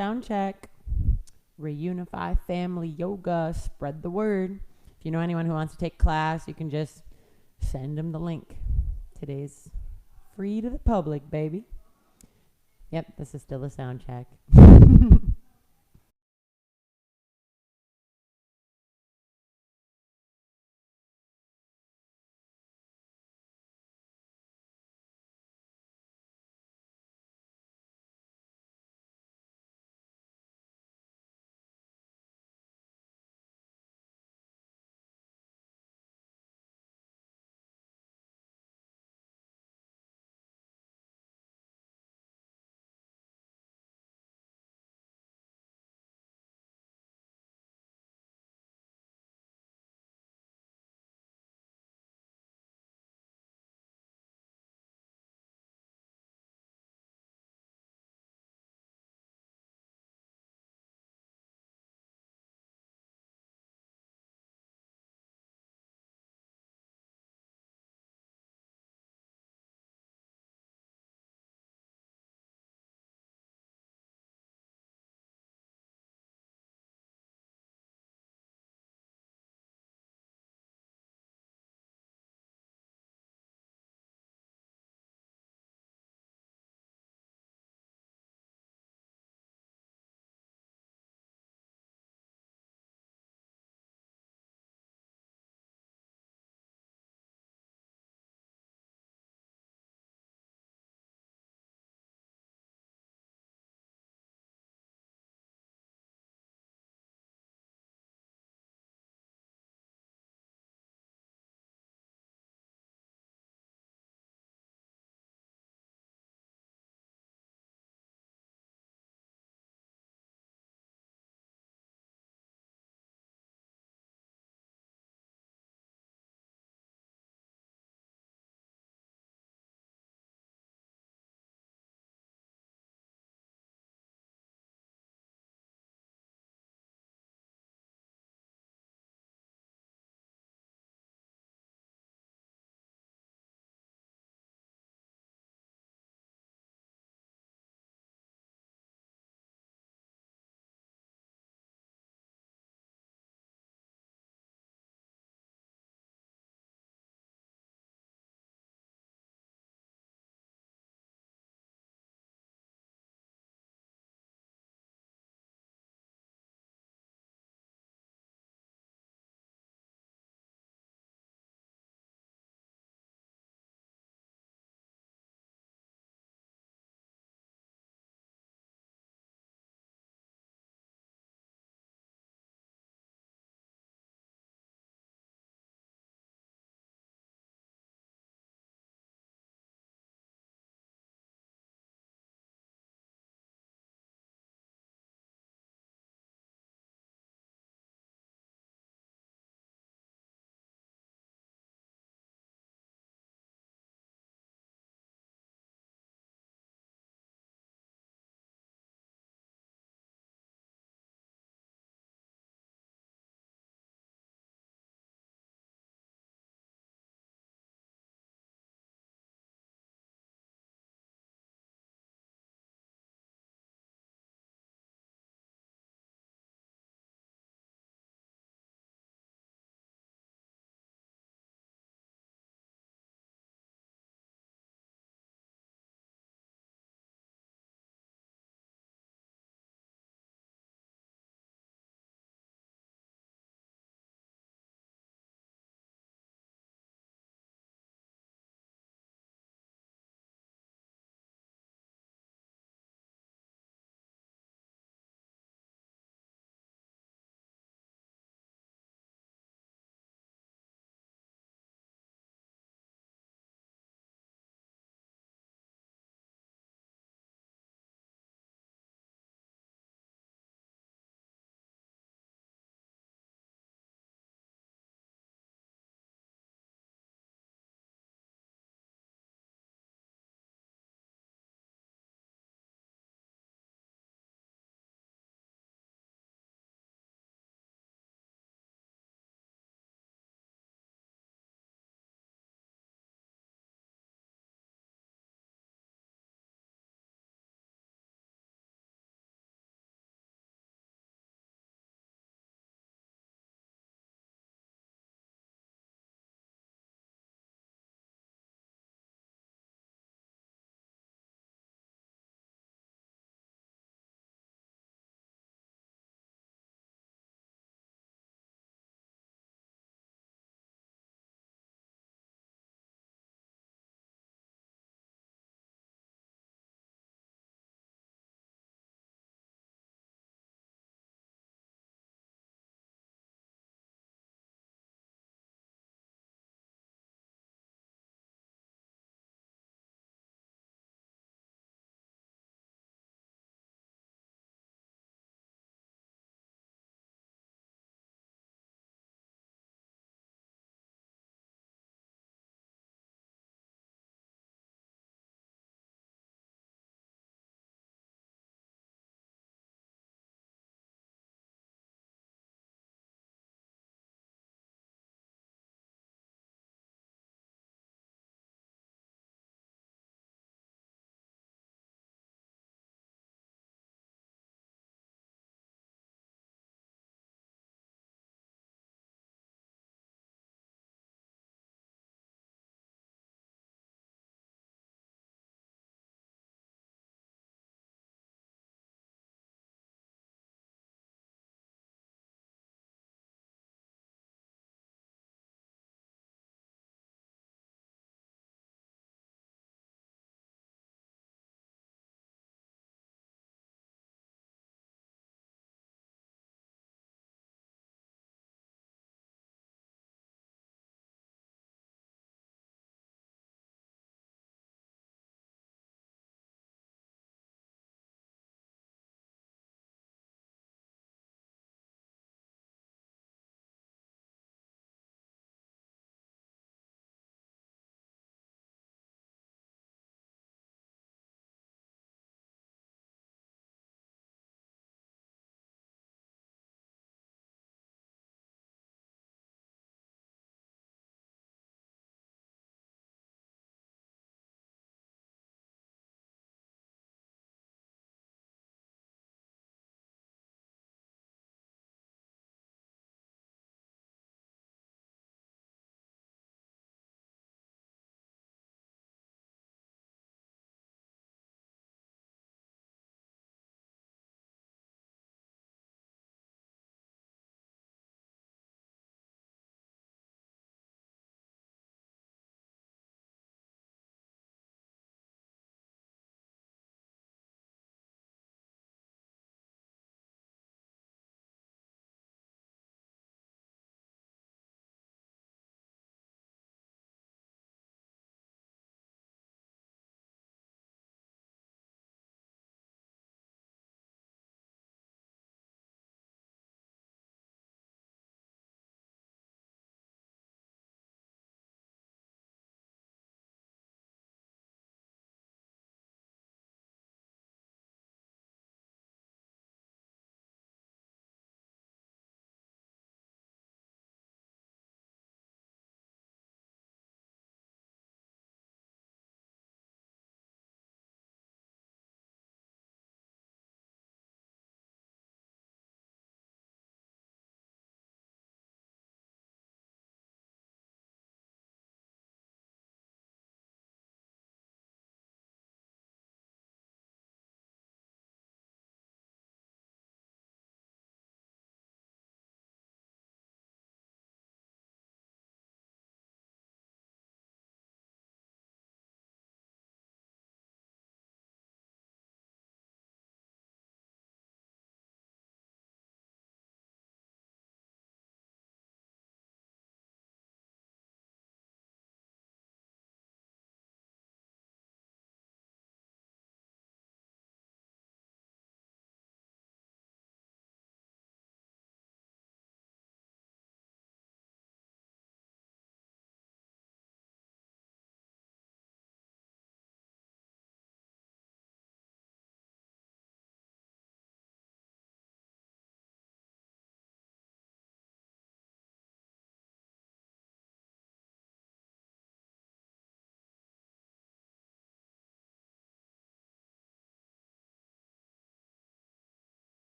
sound check. reUnify family yoga. Spread the word. If you know anyone who wants to take class, you can just send them the link. Today's free to the public, baby. Yep, this is still a sound check.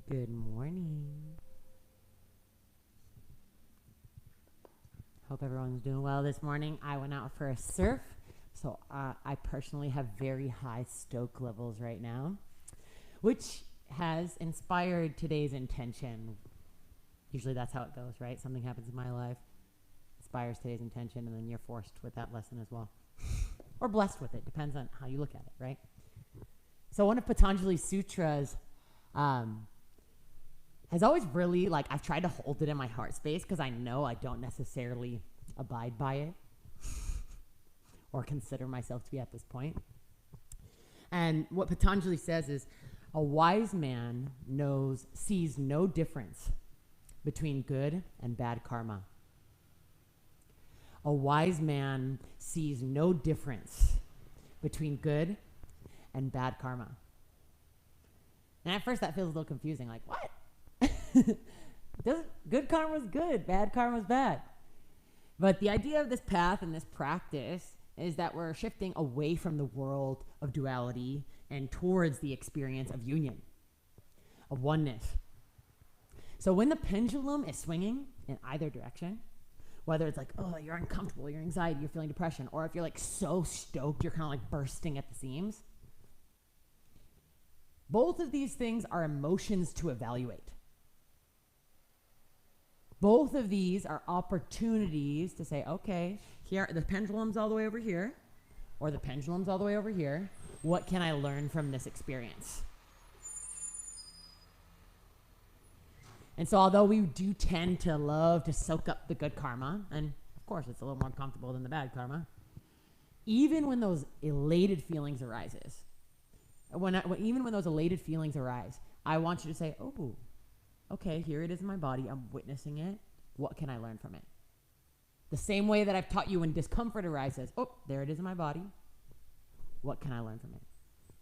Good morning. Hope everyone's doing well this morning. I went out for a surf, so I personally have very high stoke levels right now, which has inspired today's intention. Usually that's how it goes, right? Something happens in my life, inspires today's intention, and then you're forced with that lesson as well. Or blessed with it, depends on how you look at it, right? So one of Patanjali's sutras has always really, I've tried to hold it in my heart space because I know I don't necessarily abide by it or consider myself to be at this point. And what Patanjali says is, a wise man sees no difference between good and bad karma. A wise man sees no difference between good and bad karma. And at first that feels a little confusing, like, what? Good karma is good, bad karma is bad. But the idea of this path and this practice is that we're shifting away from the world of duality and towards the experience of union, of oneness. So when the pendulum is swinging in either direction, whether it's like, oh, you're uncomfortable, you're anxiety, you're feeling depression, or if you're so stoked, you're kind of bursting at the seams. Both of these things are emotions to evaluate. Both of these are opportunities to say, okay, here, the pendulum's all the way over here, or the pendulum's all the way over here. What can I learn from this experience? And so although we do tend to love to soak up the good karma, and of course it's a little more comfortable than the bad karma, even when those elated feelings arises, even when those elated feelings arise, I want you to say, oh, okay, here it is in my body. I'm witnessing it. What can I learn from it? The same way that I've taught you when discomfort arises. Oh, there it is in my body. What can I learn from it?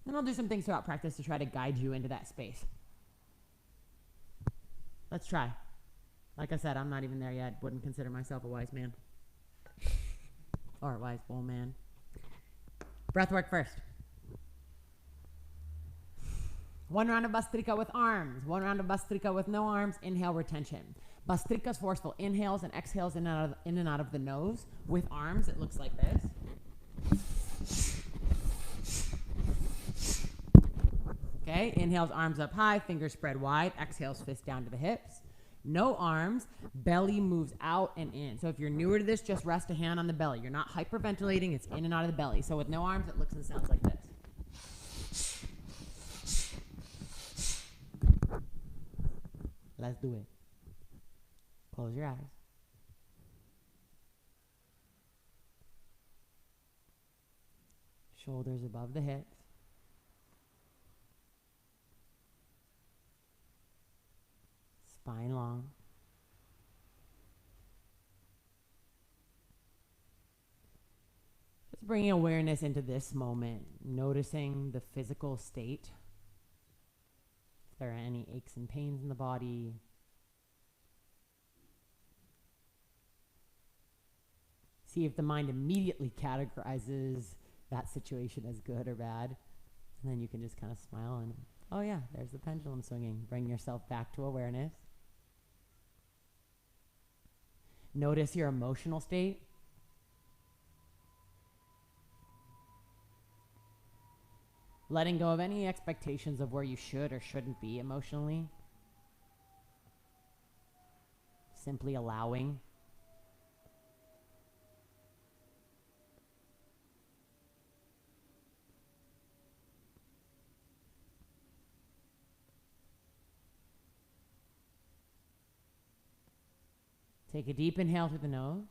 And I'll do some things throughout practice to try to guide you into that space. Let's try. Like I said, I'm not even there yet. Wouldn't consider myself a wise man. Or a wise bull man. Breath work first. 1 round of Bastrika with arms. 1 round of Bastrika with no arms. Inhale, retention. Bastrika is forceful. Inhales and exhales in and out of the nose. With arms, it looks like this. Okay, inhales, arms up high, fingers spread wide. Exhales, fist down to the hips. No arms, belly moves out and in. So if you're newer to this, just rest a hand on the belly. You're not hyperventilating, it's in and out of the belly. So with no arms, it looks and sounds like this. Let's do it. Close your eyes. Shoulders above the hips. Spine long. Just bringing awareness into this moment, noticing the physical state. If there are any aches and pains in the body. See if the mind immediately categorizes that situation as good or bad. And then you can just kind of smile and, oh yeah, there's the pendulum swinging. Bring yourself back to awareness. Notice your emotional state. Letting go of any expectations of where you should or shouldn't be emotionally. Simply allowing. Take a deep inhale through the nose.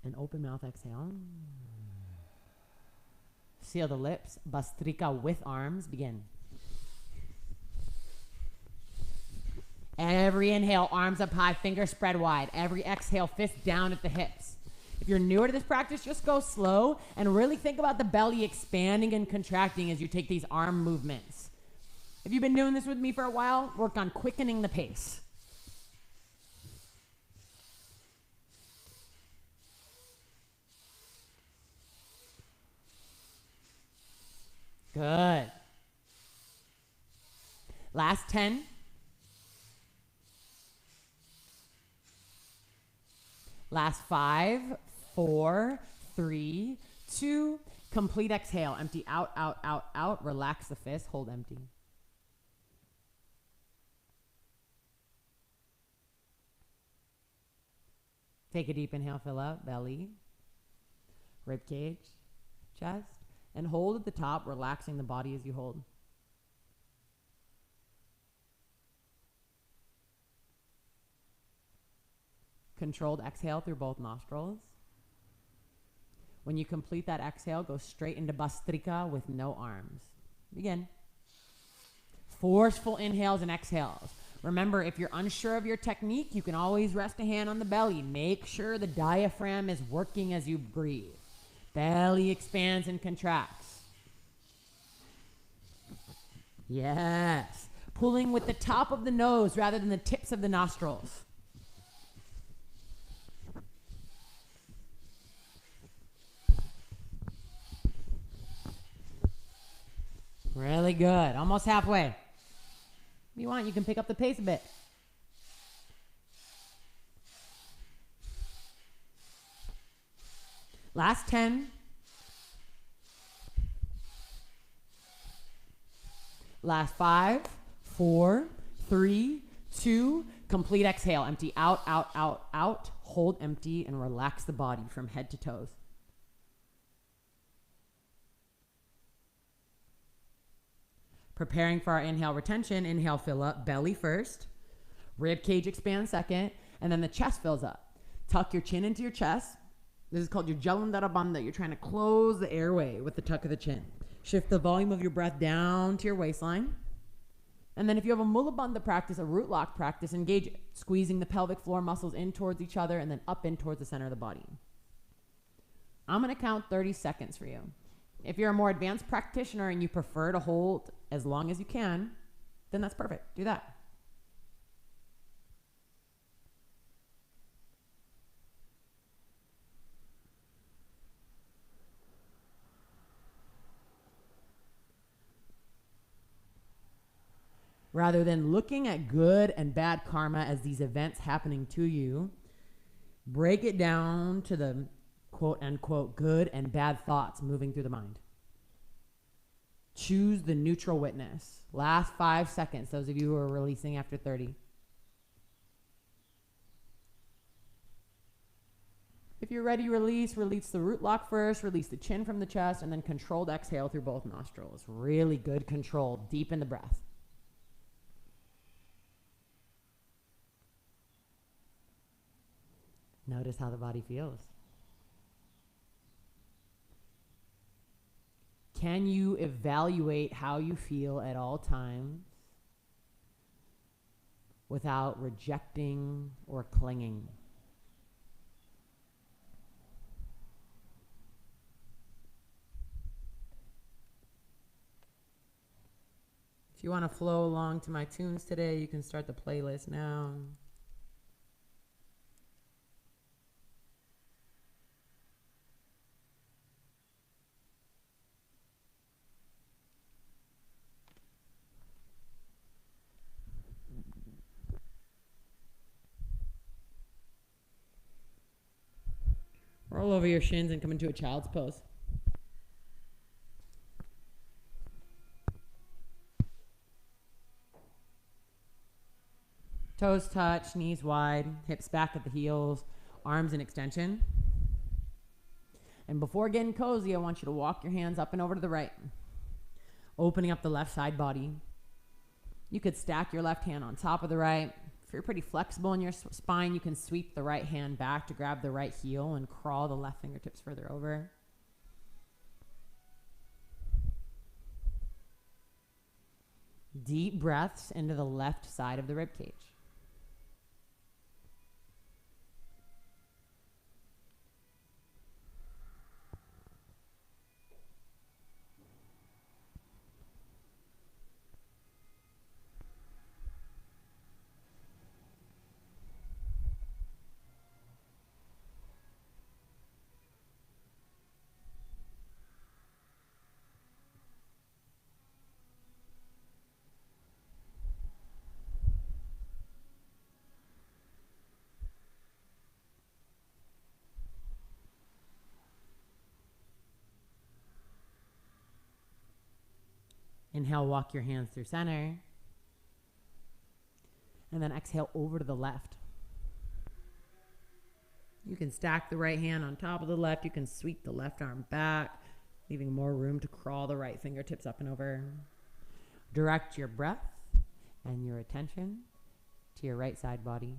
An open mouth exhale. Seal the lips. Bastrika with arms. Begin. Every inhale, arms up high, fingers spread wide. Every exhale, fist down at the hips. If you're newer to this practice, just go slow and really think about the belly expanding and contracting as you take these arm movements. If you've been doing this with me for a while, work on quickening the pace. Good. Last 10. Last 5, 4, 3, 2. Complete exhale. Empty out, out, out, out. Relax the fist. Hold empty. Take a deep inhale, fill up, belly, rib cage, chest, and hold at the top, relaxing the body as you hold. Controlled exhale through both nostrils. When you complete that exhale, go straight into Bhastrika with no arms. Begin. Forceful inhales and exhales. Remember, if you're unsure of your technique, you can always rest a hand on the belly. Make sure the diaphragm is working as you breathe. Belly expands and contracts. Yes. Pulling with the top of the nose rather than the tips of the nostrils. Really good. Almost halfway. If you want, you can pick up the pace a bit. Last 10. Last 5, 4, 3, 2. Complete exhale. Empty out, out, out, out. Hold empty and relax the body from head to toes. Preparing for our inhale retention. Inhale, fill up, belly first. Rib cage expands second, and then the chest fills up. Tuck your chin into your chest. This is called your Jalandhara Bandha. You're trying to close the airway with the tuck of the chin. Shift the volume of your breath down to your waistline. And then if you have a Mula Bandha practice, a root lock practice, engage it. Squeezing the pelvic floor muscles in towards each other and then up in towards the center of the body. I'm going to count 30 seconds for you. If you're a more advanced practitioner and you prefer to hold as long as you can, then that's perfect. Do that. Rather than looking at good and bad karma as these events happening to you, break it down to the quote unquote good and bad thoughts moving through the mind. Choose the neutral witness. Last 5 seconds, those of you who are releasing after 30. If you're ready, release the root lock first, release the chin from the chest, and then controlled exhale through both nostrils. Really good control, deep in the breath. Notice how the body feels. Can you evaluate how you feel at all times without rejecting or clinging? If you want to flow along to my tunes today, you can start the playlist now. Roll over your shins and come into a child's pose. Toes touch, knees wide, hips back at the heels, arms in extension. And before getting cozy, I want you to walk your hands up and over to the right, opening up the left side body. You could stack your left hand on top of the right. If you're pretty flexible in your spine, you can sweep the right hand back to grab the right heel and crawl the left fingertips further over. Deep breaths into the left side of the rib cage. Inhale, walk your hands through center. And then exhale over to the left. You can stack the right hand on top of the left. You can sweep the left arm back, leaving more room to crawl the right fingertips up and over. Direct your breath and your attention to your right side body.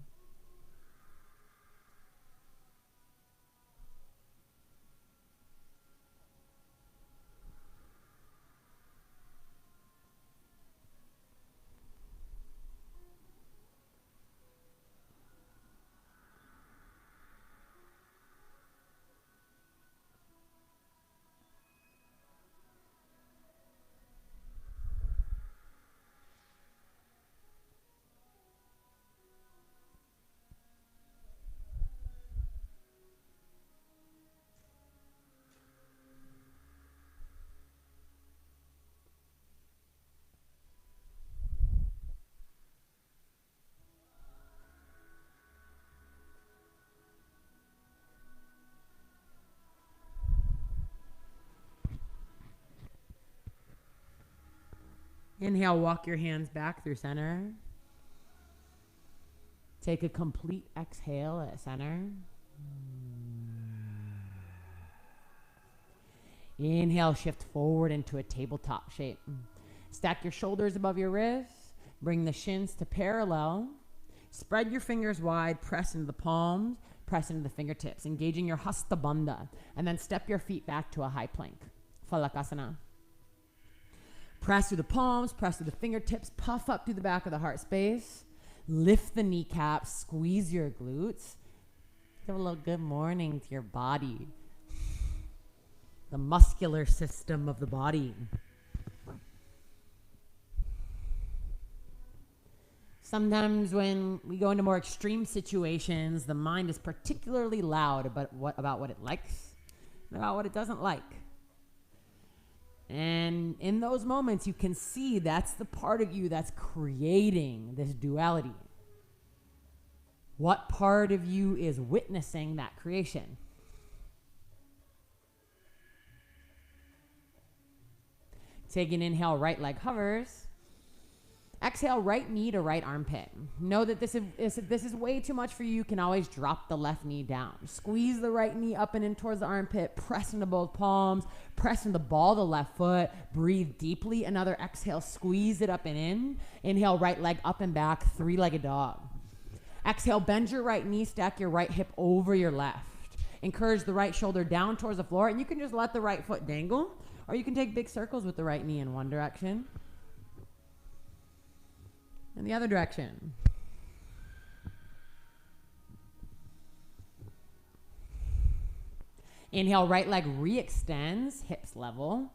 Inhale, walk your hands back through center. Take a complete exhale at center. Inhale, shift forward into a tabletop shape. Stack your shoulders above your wrists. Bring the shins to parallel. Spread your fingers wide, press into the palms, press into the fingertips, engaging your Hasta Bandha. And then step your feet back to a high plank. Phalakasana. Press through the palms, press through the fingertips, puff up through the back of the heart space. Lift the kneecaps, squeeze your glutes. Give a little good morning to your body. The muscular system of the body. Sometimes when we go into more extreme situations, the mind is particularly loud about what it likes and about what it doesn't like. And in those moments, you can see that's the part of you that's creating this duality. What part of you is witnessing that creation? Take an inhale, right leg hovers. Exhale, right knee to right armpit. Know that this is way too much for you. You can always drop the left knee down. Squeeze the right knee up and in towards the armpit. Press into both palms. Press into the ball of the left foot. Breathe deeply. Another exhale, squeeze it up and in. Inhale, right leg up and back, three-legged dog. Exhale, bend your right knee. Stack your right hip over your left. Encourage the right shoulder down towards the floor. And you can just let the right foot dangle. Or you can take big circles with the right knee in one direction. In the other direction. Inhale, right leg re-extends, hips level.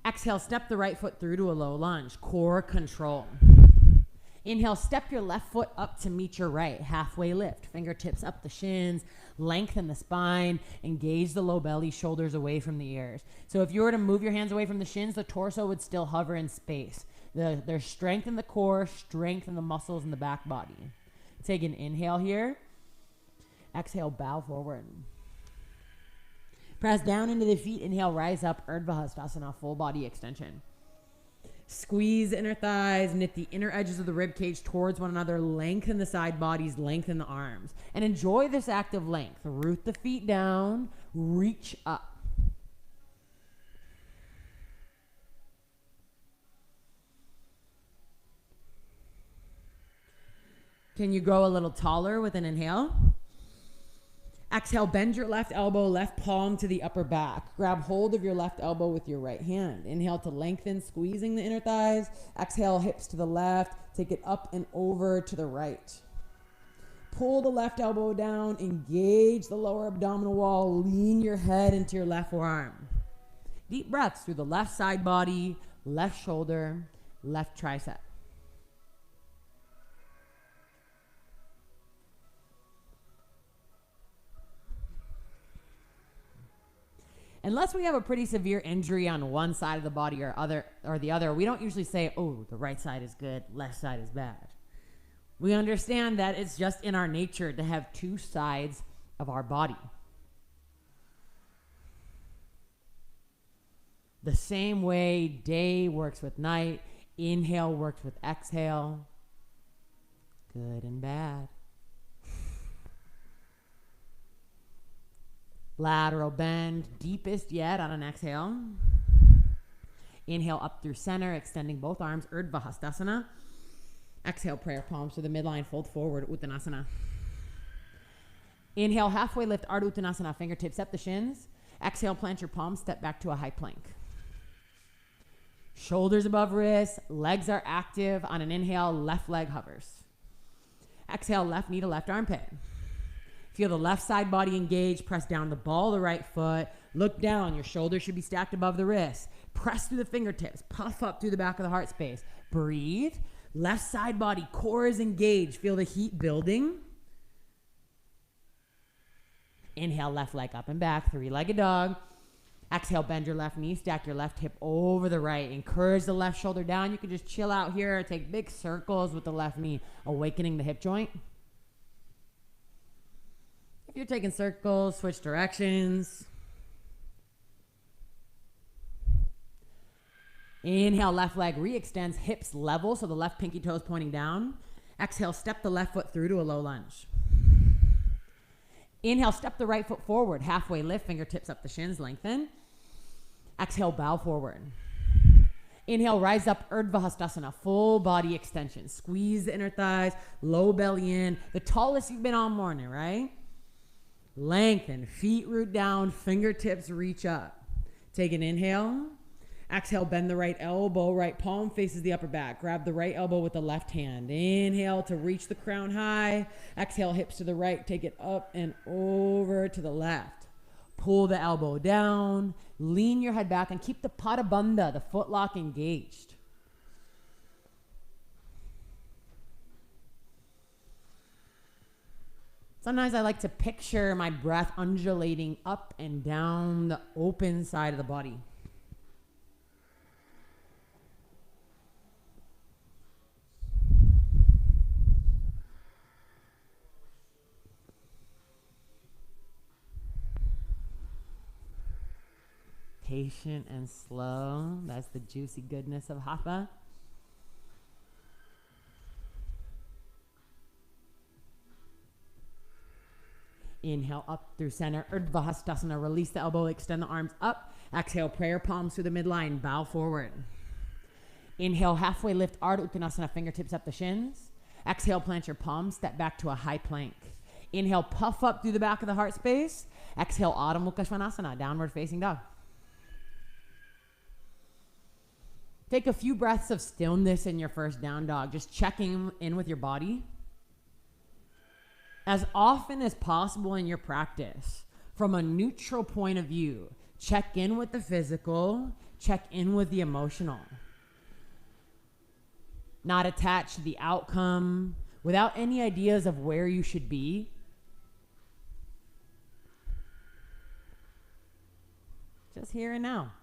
Exhale, step the right foot through to a low lunge, core control. Inhale, step your left foot up to meet your right, halfway lift, fingertips up the shins, lengthen the spine, engage the low belly, shoulders away from the ears. So if you were to move your hands away from the shins, the torso would still hover in space. There's strength in the core, strength in the muscles in the back body. Take an inhale here. Exhale, bow forward. Press down into the feet. Inhale, rise up, Urdhva Hastasana, full body extension. Squeeze the inner thighs, knit the inner edges of the rib cage towards one another, lengthen the side bodies, lengthen the arms. And enjoy this active length. Root the feet down, reach up. Can you grow a little taller with an inhale? Exhale, bend your left elbow, left palm to the upper back. Grab hold of your left elbow with your right hand. Inhale to lengthen, squeezing the inner thighs. Exhale, hips to the left. Take it up and over to the right. Pull the left elbow down. Engage the lower abdominal wall. Lean your head into your left forearm. Deep breaths through the left side body, left shoulder, left tricep. Unless we have a pretty severe injury on one side of the body or the other, we don't usually say, oh, the right side is good, left side is bad. We understand that it's just in our nature to have two sides of our body. The same way day works with night, inhale works with exhale. Good and bad. Lateral bend, deepest yet on an exhale. Inhale up through center, extending both arms, Urdhva Hastasana. Exhale, prayer palms to the midline, fold forward, Uttanasana. Inhale, halfway lift, Ardha Uttanasana, fingertips up the shins. Exhale, plant your palms, step back to a high plank. Shoulders above wrists, legs are active. On an inhale, left leg hovers. Exhale, left knee to left armpit. Feel the left side body engage, press down the ball of the right foot. Look down, your shoulders should be stacked above the wrists. Press through the fingertips, puff up through the back of the heart space. Breathe. Left side body, core is engaged. Feel the heat building. Inhale, left leg up and back, three-legged dog. Exhale, bend your left knee, stack your left hip over the right. Encourage the left shoulder down. You can just chill out here or take big circles with the left knee, awakening the hip joint. If you're taking circles, switch directions. Inhale, left leg re-extends, hips level, so the left pinky toe is pointing down. Exhale, step the left foot through to a low lunge. Inhale, step the right foot forward, halfway lift, fingertips up the shins, lengthen. Exhale, bow forward. Inhale, rise up, Urdhva Hastasana, full body extension. Squeeze the inner thighs, low belly in, the tallest you've been all morning, right? Lengthen, feet root down, fingertips reach up. Take an inhale. Exhale, bend the right elbow, right palm faces the upper back. Grab the right elbow with the left hand. Inhale to reach the crown high. Exhale, hips to the right. Take it up and over to the left. Pull the elbow down. Lean your head back and keep the Pada Bandha, the footlock, engaged. Sometimes I like to picture my breath undulating up and down the open side of the body. Patient and slow. That's the juicy goodness of Hatha. Inhale up through center, Urdhva Hastasana. Release the elbow, extend the arms up. Exhale, prayer palms through the midline, bow forward. Inhale, halfway lift, Ardha Uttanasana, fingertips up the shins. Exhale, plant your palms, step back to a high plank. Inhale, puff up through the back of the heart space. Exhale, Adho Mukha Svanasana, downward facing dog. Take a few breaths of stillness in your first down dog, just checking in with your body. As often as possible in your practice, from a neutral point of view, check in with the physical, check in with the emotional. Not attached to the outcome, without any ideas of where you should be. Just here and now.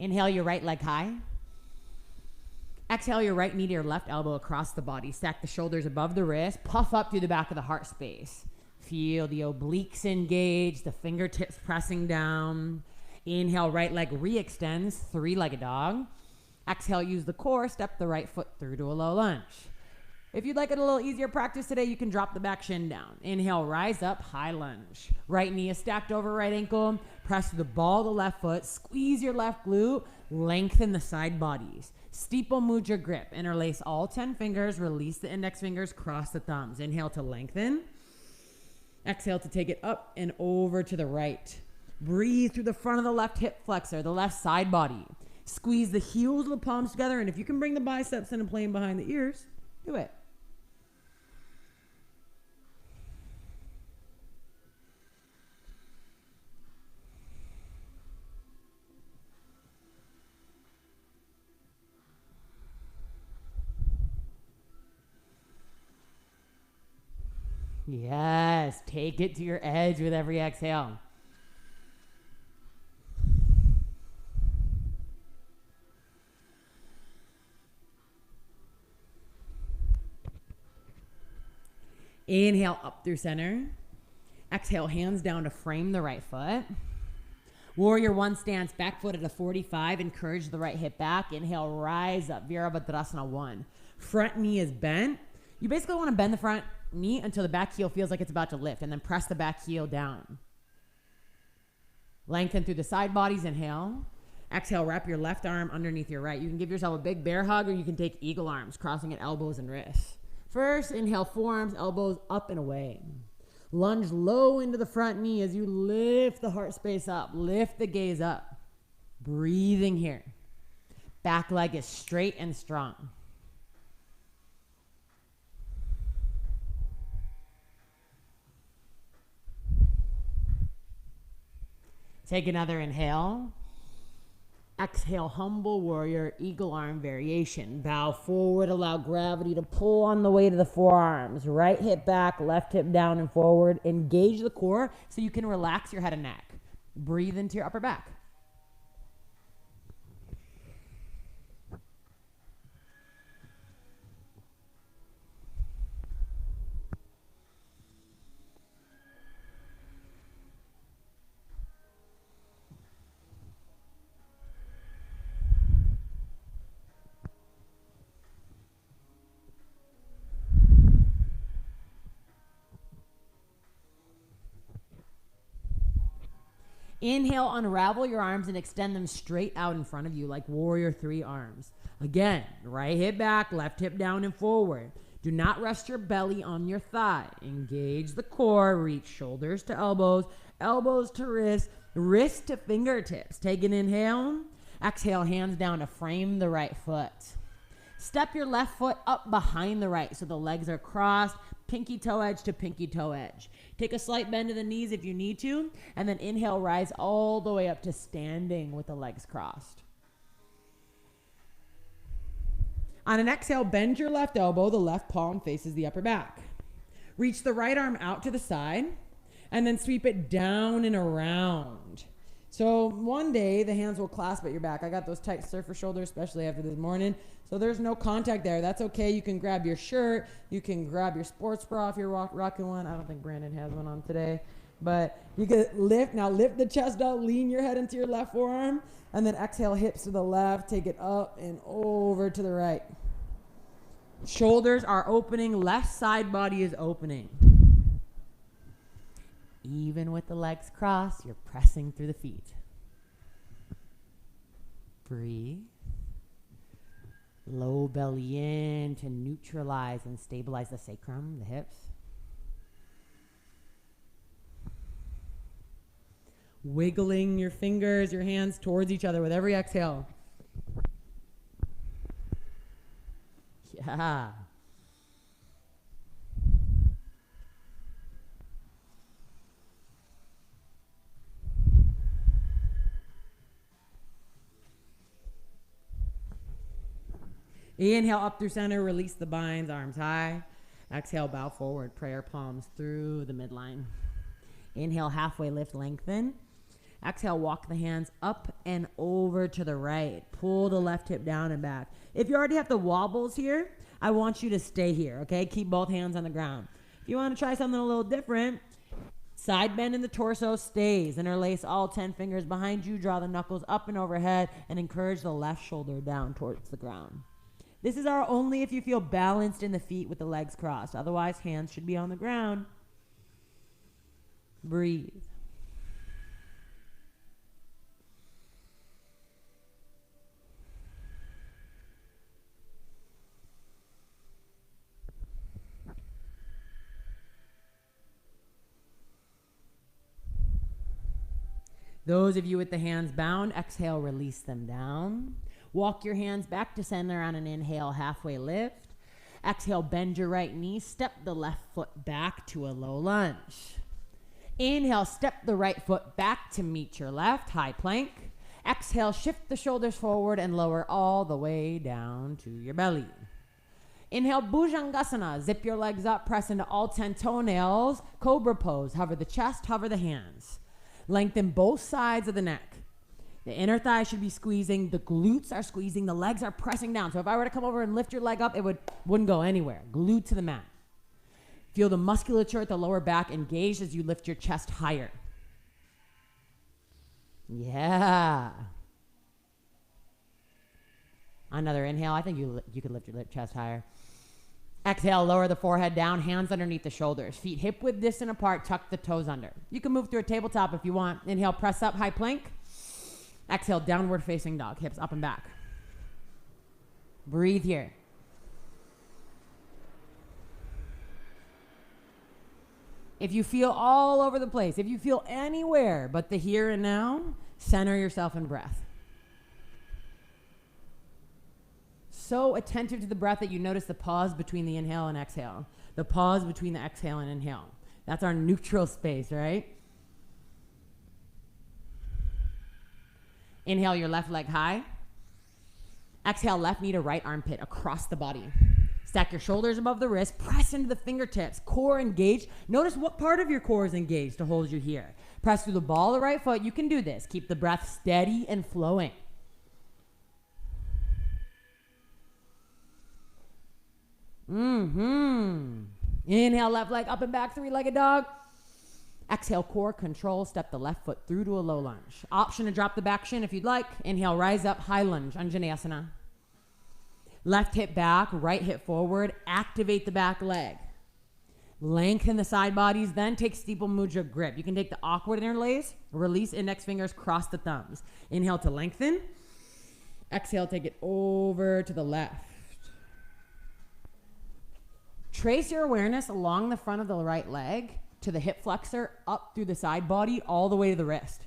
Inhale your right leg high. Exhale your right knee to your left elbow across the body. Stack the shoulders above the wrist. Puff up through the back of the heart space. Feel the obliques engage, the fingertips pressing down. Inhale, right leg re-extends, three-legged dog. Exhale, use the core, step the right foot through to a low lunge. If you'd like it a little easier practice today, you can drop the back shin down. Inhale, rise up, high lunge. Right knee is stacked over right ankle. Press the ball of the left foot. Squeeze your left glute. Lengthen the side bodies. Steeple mudra grip. Interlace all 10 fingers. Release the index fingers. Cross the thumbs. Inhale to lengthen. Exhale to take it up and over to the right. Breathe through the front of the left hip flexor, the left side body. Squeeze the heels of the palms together. And if you can bring the biceps in and plane behind the ears, do it. Yes, take it to your edge with every exhale. Inhale up through center. Exhale, hands down to frame the right foot. Warrior one stance, back foot at a 45. Encourage the right hip back. Inhale, rise up, Virabhadrasana 1. Front knee is bent. You basically want to bend the front knee until the back heel feels like it's about to lift, and then press the back heel down. Lengthen through the side bodies, inhale. Exhale, wrap your left arm underneath your right. You can give yourself a big bear hug, or you can take eagle arms, crossing at elbows and wrists. First, inhale, forearms, elbows up and away. Lunge low into the front knee as you lift the heart space up. Lift the gaze up. Breathing here. Back leg is straight and strong. Take another inhale. Exhale, humble warrior, eagle arm variation. Bow forward, allow gravity to pull on the weight of the forearms. Right hip back, left hip down and forward. Engage the core so you can relax your head and neck. Breathe into your upper back. Inhale, unravel your arms and extend them straight out in front of you like warrior 3 arms. Again, right hip back, left hip down and forward. Do not rest your belly on your thigh. Engage the core, reach shoulders to elbows, elbows to wrists, wrist to fingertips. Take an inhale. Exhale, hands down to frame the right foot. Step your left foot up behind the right so the legs are crossed, pinky toe edge to pinky toe edge. Take a slight bend to the knees if you need to, and then inhale, rise all the way up to standing with the legs crossed. On an exhale, bend your left elbow, the left palm faces the upper back. Reach the right arm out to the side, and then sweep it down and around. So one day, the hands will clasp at your back. I got those tight surfer shoulders, especially after this morning. So there's no contact there. That's okay. You can grab your shirt. You can grab your sports bra if you're rocking one. I don't think Brandon has one on today. But you can lift. Now lift the chest up. Lean your head into your left forearm. And then exhale, hips to the left. Take it up and over to the right. Shoulders are opening. Left side body is opening. Even with the legs crossed, you're pressing through the feet. Breathe. Low belly in to neutralize and stabilize the sacrum, the hips. Wiggling your fingers, your hands towards each other with every exhale. Yeah. Inhale up through center, release the binds, arms high. Exhale, bow forward, prayer palms through the midline. Inhale, halfway lift, lengthen. Exhale, walk the hands up and over to the right. Pull the left hip down and back. If you already have the wobbles here, I want you to stay here, okay? Keep both hands on the ground. If you want to try something a little different, side bend in the torso stays. Interlace all 10 fingers behind you. Draw the knuckles up and overhead and encourage the left shoulder down towards the ground. This is our only if you feel balanced in the feet with the legs crossed. Otherwise, hands should be on the ground. Breathe. Those of you with the hands bound, exhale, release them down. Walk your hands back to center on an inhale, halfway lift. Exhale, bend your right knee. Step the left foot back to a low lunge. Inhale, step the right foot back to meet your left, high plank. Exhale, shift the shoulders forward and lower all the way down to your belly. Inhale, Bhujangasana. Zip your legs up, press into all 10 toenails. Cobra pose. Hover the chest, hover the hands. Lengthen both sides of the neck. The inner thigh should be squeezing. The glutes are squeezing. The legs are pressing down. So if I were to come over and lift your leg up, it wouldn't go anywhere. Glued to the mat. Feel the musculature at the lower back engaged as you lift your chest higher. Yeah. Another inhale. I think you could lift your chest higher. Exhale, lower the forehead down, hands underneath the shoulders. Feet hip width distant apart, tuck the toes under. You can move through a tabletop if you want. Inhale, press up, high plank. Exhale, downward facing dog, hips up and back. Breathe here. If you feel all over the place, if you feel anywhere but the here and now, center yourself in breath. So attentive to the breath that you notice the pause between the inhale and exhale. The pause between the exhale and inhale. That's our neutral space, right? Inhale your left leg high. Exhale, left knee to right armpit across the body. Stack your shoulders above the wrist. Press into the fingertips. Core engaged. Notice what part of your core is engaged to hold you here. Press through the ball of the right foot. You can do this. Keep the breath steady and flowing. Inhale, left leg up and back, three-legged dog. Exhale, core control. Step the left foot through to a low lunge. Option to drop the back shin if you'd like. Inhale, rise up, high lunge, Anjaneyasana. Left hip back, right hip forward. Activate the back leg. Lengthen the side bodies, then take steeple mudra grip. You can take the awkward interlace, release index fingers, cross the thumbs. Inhale to lengthen. Exhale, take it over to the left. Trace your awareness along the front of the right leg to the hip flexor, up through the side body, all the way to the wrist.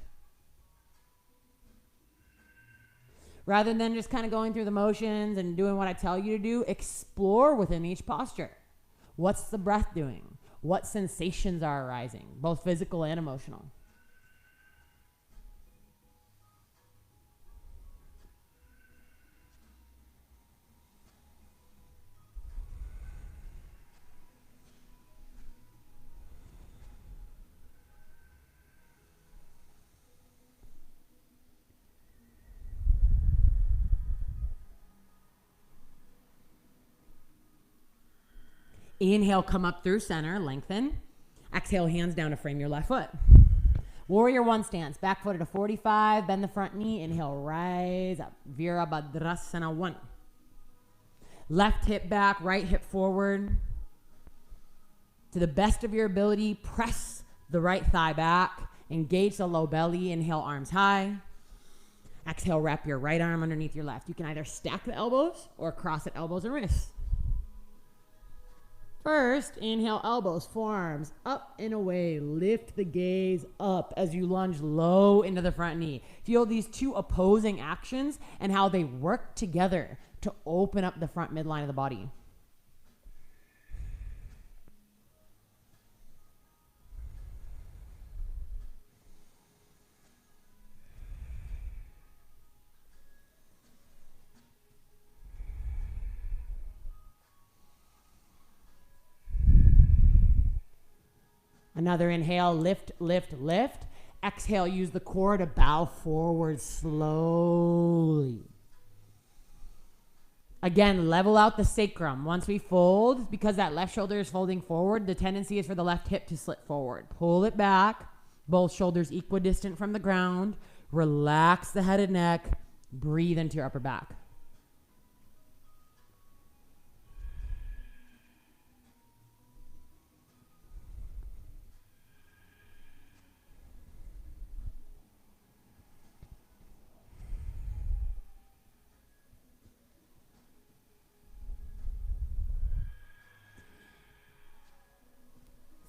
Rather than just kind of going through the motions and doing what I tell you to do, explore within each posture. What's the breath doing? What sensations are arising, both physical and emotional? Inhale, come up through center, lengthen. Exhale, hands down to frame your left foot. Warrior one stance, back foot at a 45, bend the front knee. Inhale, rise up, Virabhadrasana 1. Left hip back, right hip forward. To the best of your ability, press the right thigh back. Engage the low belly. Inhale, arms high. Exhale, wrap your right arm underneath your left. You can either stack the elbows or cross at elbows and wrists. First, inhale, elbows, forearms up and away. Lift the gaze up as you lunge low into the front knee. Feel these two opposing actions and how they work together to open up the front midline of the body. Another inhale, lift, lift, lift. Exhale, use the core to bow forward slowly. Again, level out the sacrum. Once we fold, because that left shoulder is folding forward, the tendency is for the left hip to slip forward. Pull it back, both shoulders equidistant from the ground. Relax the head and neck. Breathe into your upper back.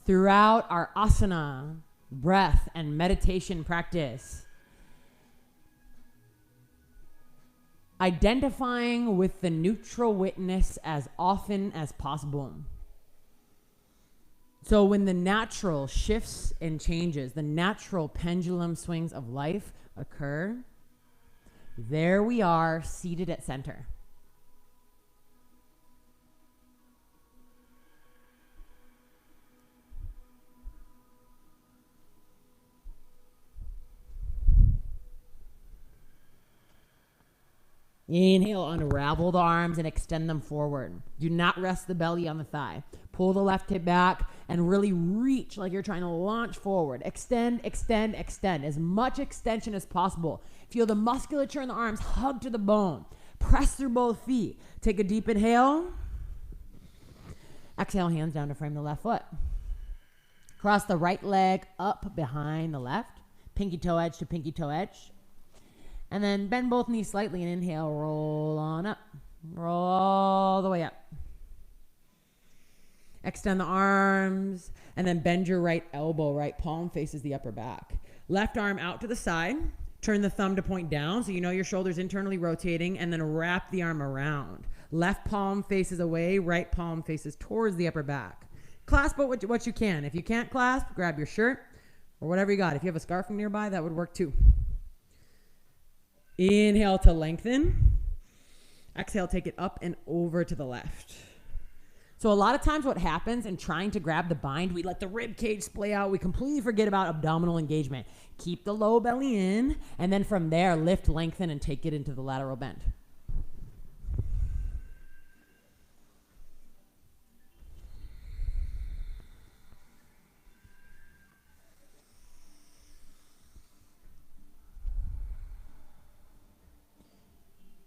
Throughout our asana, breath, and meditation practice, identifying with the neutral witness as often as possible. So when the natural shifts and changes, the natural pendulum swings of life occur, there we are seated at center. Inhale, unravel the arms and extend them forward. Do not rest the belly on the thigh. Pull the left hip back and really reach like you're trying to launch forward. Extend, extend, extend. As much extension as possible. Feel the musculature in the arms hug to the bone. Press through both feet. Take a deep inhale. Exhale, hands down to frame the left foot. Cross the right leg up behind the left. Pinky toe edge to pinky toe edge. And then bend both knees slightly and inhale, roll on up. Roll all the way up. Extend the arms and then bend your right elbow, right palm faces the upper back. Left arm out to the side. Turn the thumb to point down so you know your shoulder's internally rotating, and then wrap the arm around. Left palm faces away, right palm faces towards the upper back. Clasp what you can. If you can't clasp, grab your shirt or whatever you got. If you have a scarf nearby, that would work too. Inhale to lengthen. Exhale, take it up and over to the left. So a lot of times what happens in trying to grab the bind, we let the rib cage splay out. We completely forget about abdominal engagement. Keep the low belly in, and then from there, lift, lengthen, and take it into the lateral bend.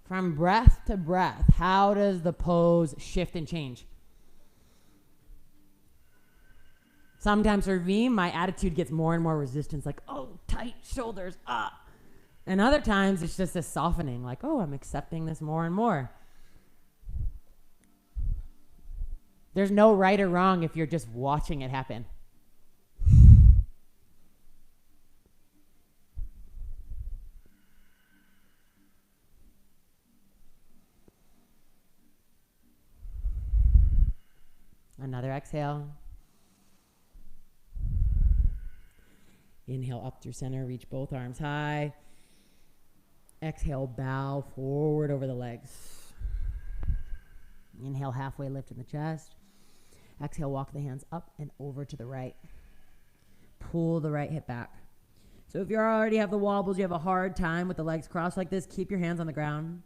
From breath to breath, how does the pose shift and change? Sometimes for me, my attitude gets more and more resistance, like, oh, tight shoulders, up. And other times it's just a softening, like, oh, I'm accepting this more and more. There's no right or wrong if you're just watching it happen. Another exhale. Inhale up through center, reach both arms high. Exhale, bow forward over the legs. Inhale, halfway lift in the chest. Exhale, walk the hands up and over to the right. Pull the right hip back. So if you already have the wobbles, you have a hard time with the legs crossed like this, keep your hands on the ground.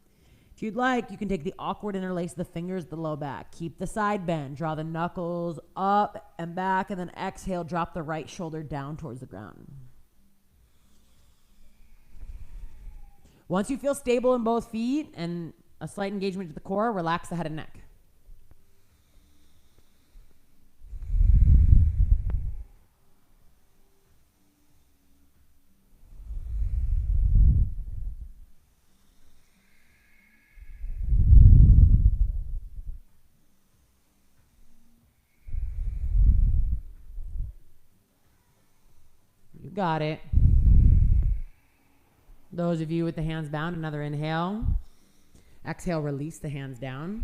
If you'd like, you can take the awkward interlace of the fingers to the low back. Keep the side bend. Draw the knuckles up and back, and then exhale, drop the right shoulder down towards the ground. Once you feel stable in both feet and a slight engagement to the core, relax the head and neck. You got it. Those of you with the hands bound, another inhale. Exhale, release the hands down.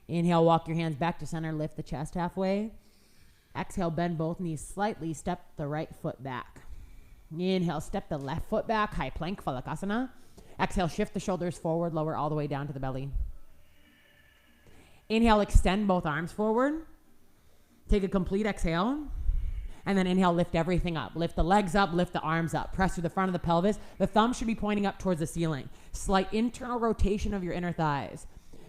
Inhale, walk your hands back to center, lift the chest halfway. Exhale, bend both knees slightly, step the right foot back. Inhale, step the left foot back, high plank, Phalakasana. Exhale, shift the shoulders forward, lower all the way down to the belly. Inhale, extend both arms forward. Take a complete exhale. And then inhale, lift everything up. Lift the legs up, lift the arms up. Press through the front of the pelvis. The thumb should be pointing up towards the ceiling. Slight internal rotation of your inner thighs.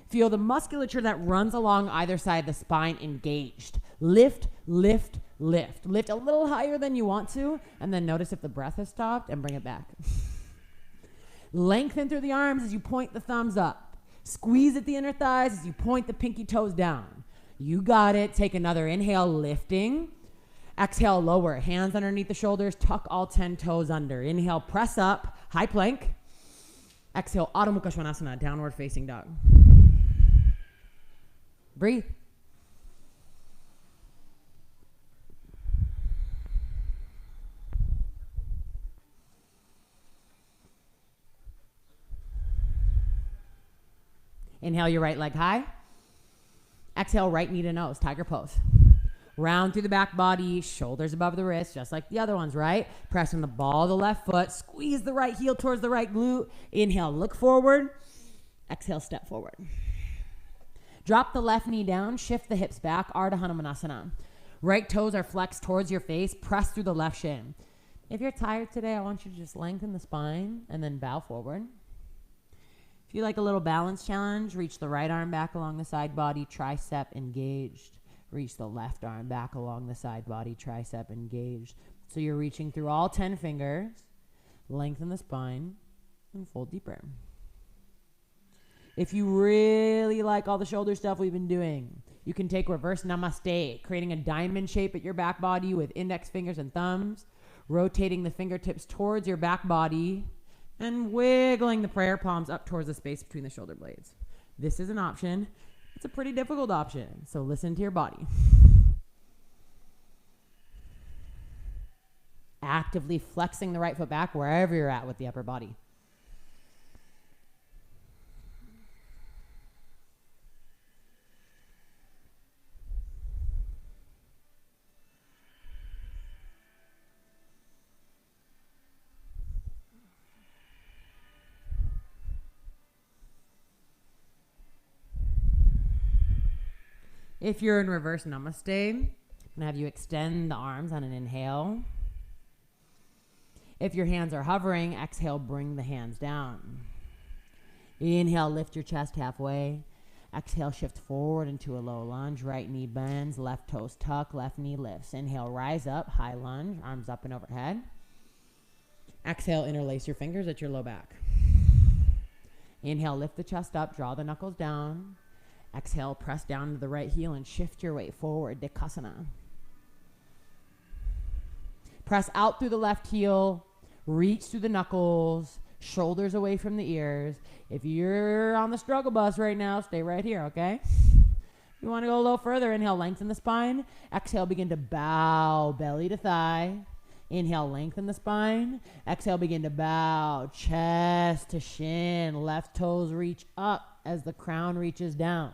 Feel the musculature that runs along either side of the spine engaged. Lift, lift, lift. Lift a little higher than you want to, and then notice if the breath has stopped and bring it back. Lengthen through the arms as you point the thumbs up. Squeeze at the inner thighs as you point the pinky toes down. You got it. Take another inhale, lifting. Exhale, lower. Hands underneath the shoulders. Tuck all 10 toes under. Inhale, press up. High plank. Exhale, Adho Mukha Svanasana, downward facing dog. Breathe. Inhale your right leg high. Exhale, right knee to nose, tiger pose. Round through the back body, shoulders above the wrist, just like the other ones, right? Pressing the ball of the left foot, squeeze the right heel towards the right glute. Inhale, look forward. Exhale, step forward. Drop the left knee down, shift the hips back, Ardha Hanumanasana. Right toes are flexed towards your face, press through the left shin. If you're tired today, I want you to just lengthen the spine and then bow forward. If If you like a little balance challenge, reach the right arm back along the side body, tricep engaged. Reach the left arm back along the side body, tricep engaged. So you're reaching through all 10 fingers, lengthen the spine, and fold deeper. If you really like all the shoulder stuff we've been doing, you can take reverse namaste, creating a diamond shape at your back body with index fingers and thumbs, rotating the fingertips towards your back body, and wiggling the prayer palms up towards the space between the shoulder blades. This is an option. It's a pretty difficult option, so listen to your body. Actively flexing the right foot back wherever you're at with the upper body. If you're in reverse namaste, I'm going to have you extend the arms on an inhale. If your hands are hovering, exhale, bring the hands down. Inhale, lift your chest halfway. Exhale, shift forward into a low lunge. Right knee bends, left toes tuck, left knee lifts. Inhale, rise up, high lunge, arms up and overhead. Exhale, interlace your fingers at your low back. Inhale, lift the chest up, draw the knuckles down. Exhale, press down to the right heel and shift your weight forward, Dikasana. Press out through the left heel, reach through the knuckles, shoulders away from the ears. If you're on the struggle bus right now, stay right here, okay? You want to go a little further, inhale, lengthen the spine. Exhale, begin to bow, belly to thigh. Inhale, lengthen the spine. Exhale, begin to bow, chest to shin. Left toes reach up as the crown reaches down.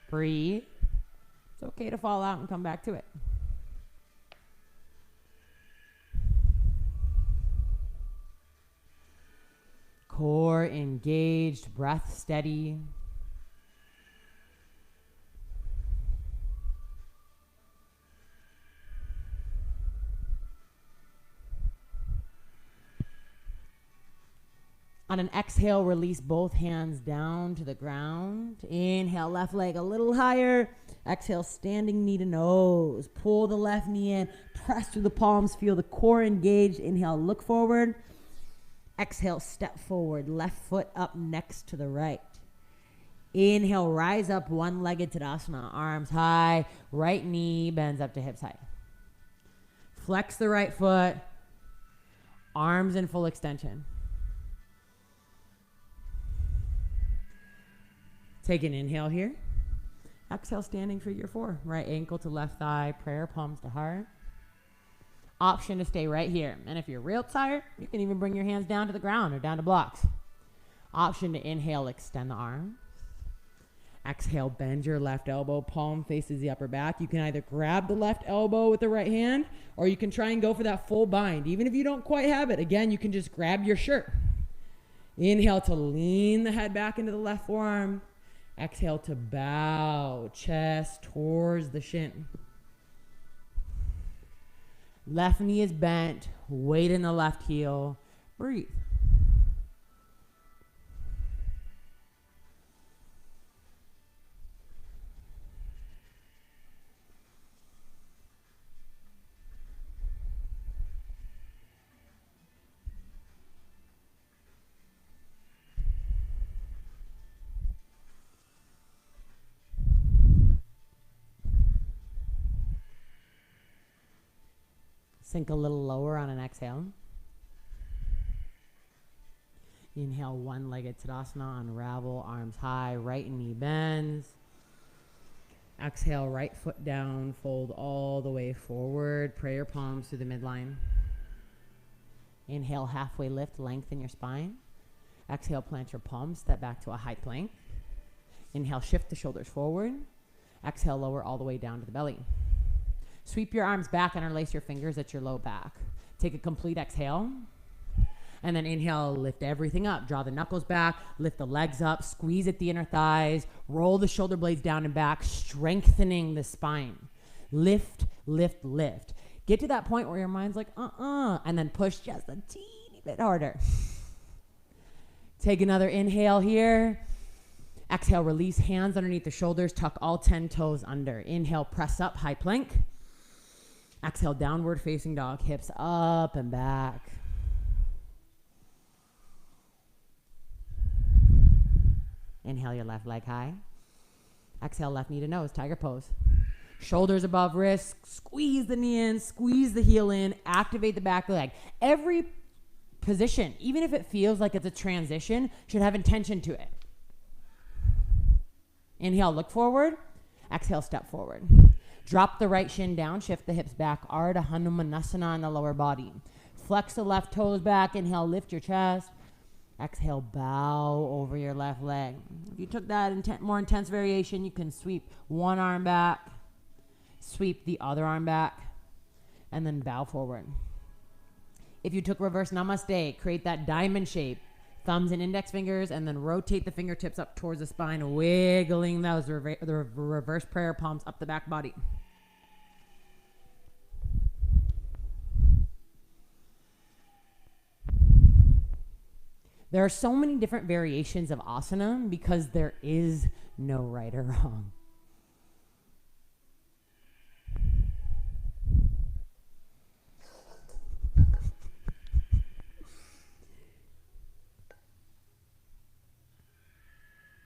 Breathe. It's okay to fall out and come back to it. Core engaged, breath steady. On an exhale, release both hands down to the ground. Inhale, left leg a little higher. Exhale, standing knee to nose. Pull the left knee in. Press through the palms. Feel the core engaged. Inhale, look forward. Exhale, step forward. Left foot up next to the right. Inhale, rise up, one-legged Tadasana. Arms high. Right knee bends up to hips high. Flex the right foot. Arms in full extension. Take an inhale here. Exhale, standing figure four. Right ankle to left thigh, prayer palms to heart. Option to stay right here. And if you're real tired, you can even bring your hands down to the ground or down to blocks. Option to inhale, extend the arms. Exhale, bend your left elbow, palm faces the upper back. You can either grab the left elbow with the right hand, or you can try and go for that full bind. Even if you don't quite have it, again, you can just grab your shirt. Inhale to lean the head back into the left forearm. Exhale to bow, chest towards the shin. Left knee is bent, weight in the left heel. Breathe. Sink a little lower on an exhale. Inhale, one-legged Tadasana, unravel, arms high, right knee bends. Exhale, right foot down, fold all the way forward, prayer palms to the midline. Inhale, halfway lift, lengthen your spine. Exhale, plant your palms, step back to a high plank. Inhale, shift the shoulders forward. Exhale, lower all the way down to the belly. Sweep your arms back and interlace your fingers at your low back. Take a complete exhale. And then inhale, lift everything up. Draw the knuckles back, lift the legs up, squeeze at the inner thighs, roll the shoulder blades down and back, strengthening the spine. Lift, lift, lift. Get to that point where your mind's like, and then push just a teeny bit harder. Take another inhale here. Exhale, release hands underneath the shoulders. Tuck all 10 toes under. Inhale, press up, high plank. Exhale, downward facing dog. Hips up and back. Inhale your left leg high. Exhale, left knee to nose, tiger pose. Shoulders above wrists, squeeze the knee in, squeeze the heel in, activate the back leg. Every position, even if it feels like it's a transition, should have intention to it. Inhale, look forward. Exhale, step forward. Drop the right shin down, shift the hips back. Ardha Hanumanasana in the lower body. Flex the left toes back. Inhale, lift your chest. Exhale, bow over your left leg. If you took that more intense variation, you can sweep one arm back, sweep the other arm back, and then bow forward. If you took reverse namaste, create that diamond shape, thumbs and index fingers, and then rotate the fingertips up towards the spine, wiggling those the reverse prayer palms up the back body. There are so many different variations of asana because there is no right or wrong.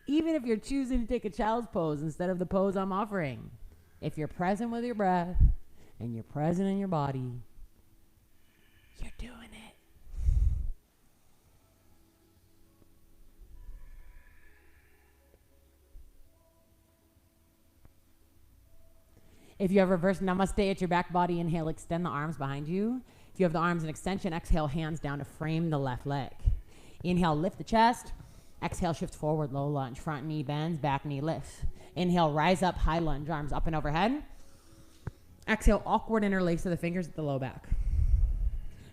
Even if you're choosing to take a child's pose instead of the pose I'm offering, if you're present with your breath and you're present in your body, you're doing it. If you have reverse namaste at your back body, inhale, extend the arms behind you. If you have the arms in extension, exhale, hands down to frame the left leg. Inhale, lift the chest. Exhale, shift forward, low lunge. Front knee bends, back knee lifts. Inhale, rise up, high lunge, arms up and overhead. Exhale, awkward interlace of the fingers at the low back.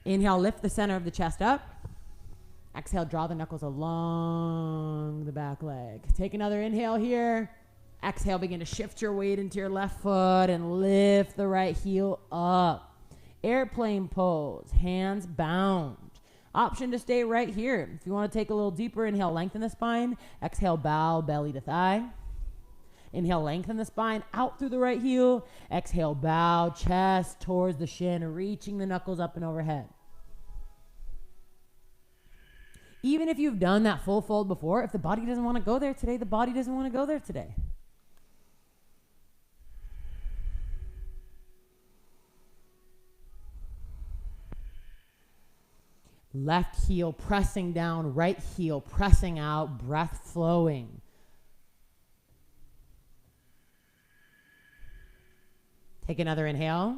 Inhale, lift the center of the chest up. Exhale, draw the knuckles along the back leg. Take another inhale here. Exhale, begin to shift your weight into your left foot and lift the right heel up. Airplane pose, hands bound. Option to stay right here. If you want to take a little deeper, inhale, lengthen the spine. Exhale, bow, belly to thigh. Inhale, lengthen the spine out through the right heel. Exhale, bow, chest towards the shin, reaching the knuckles up and overhead. Even if you've done that full fold before, if the body doesn't want to go there today, the body doesn't want to go there today. Left heel pressing down, right heel pressing out, breath flowing. Take another inhale.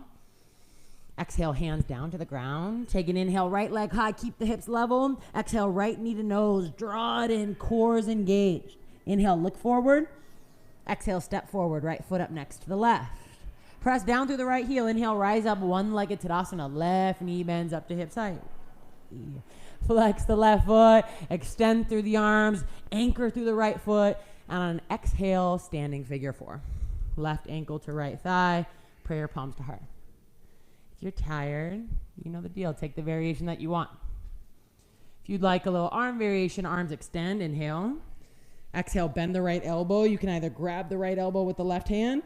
Exhale, hands down to the ground. Take an inhale, right leg high, keep the hips level. Exhale, right knee to nose, draw it in, core is engaged. Inhale, look forward. Exhale, step forward, right foot up next to the left. Press down through the right heel. Inhale, rise up, one-legged Tadasana. Left knee bends up to hips height. Flex the left foot, extend through the arms, anchor through the right foot, and on an exhale, standing figure four. Left ankle to right thigh, prayer palms to heart. If you're tired, you know the deal. Take the variation that you want. If you'd like a little arm variation, arms extend, inhale. Exhale, bend the right elbow. You can either grab the right elbow with the left hand,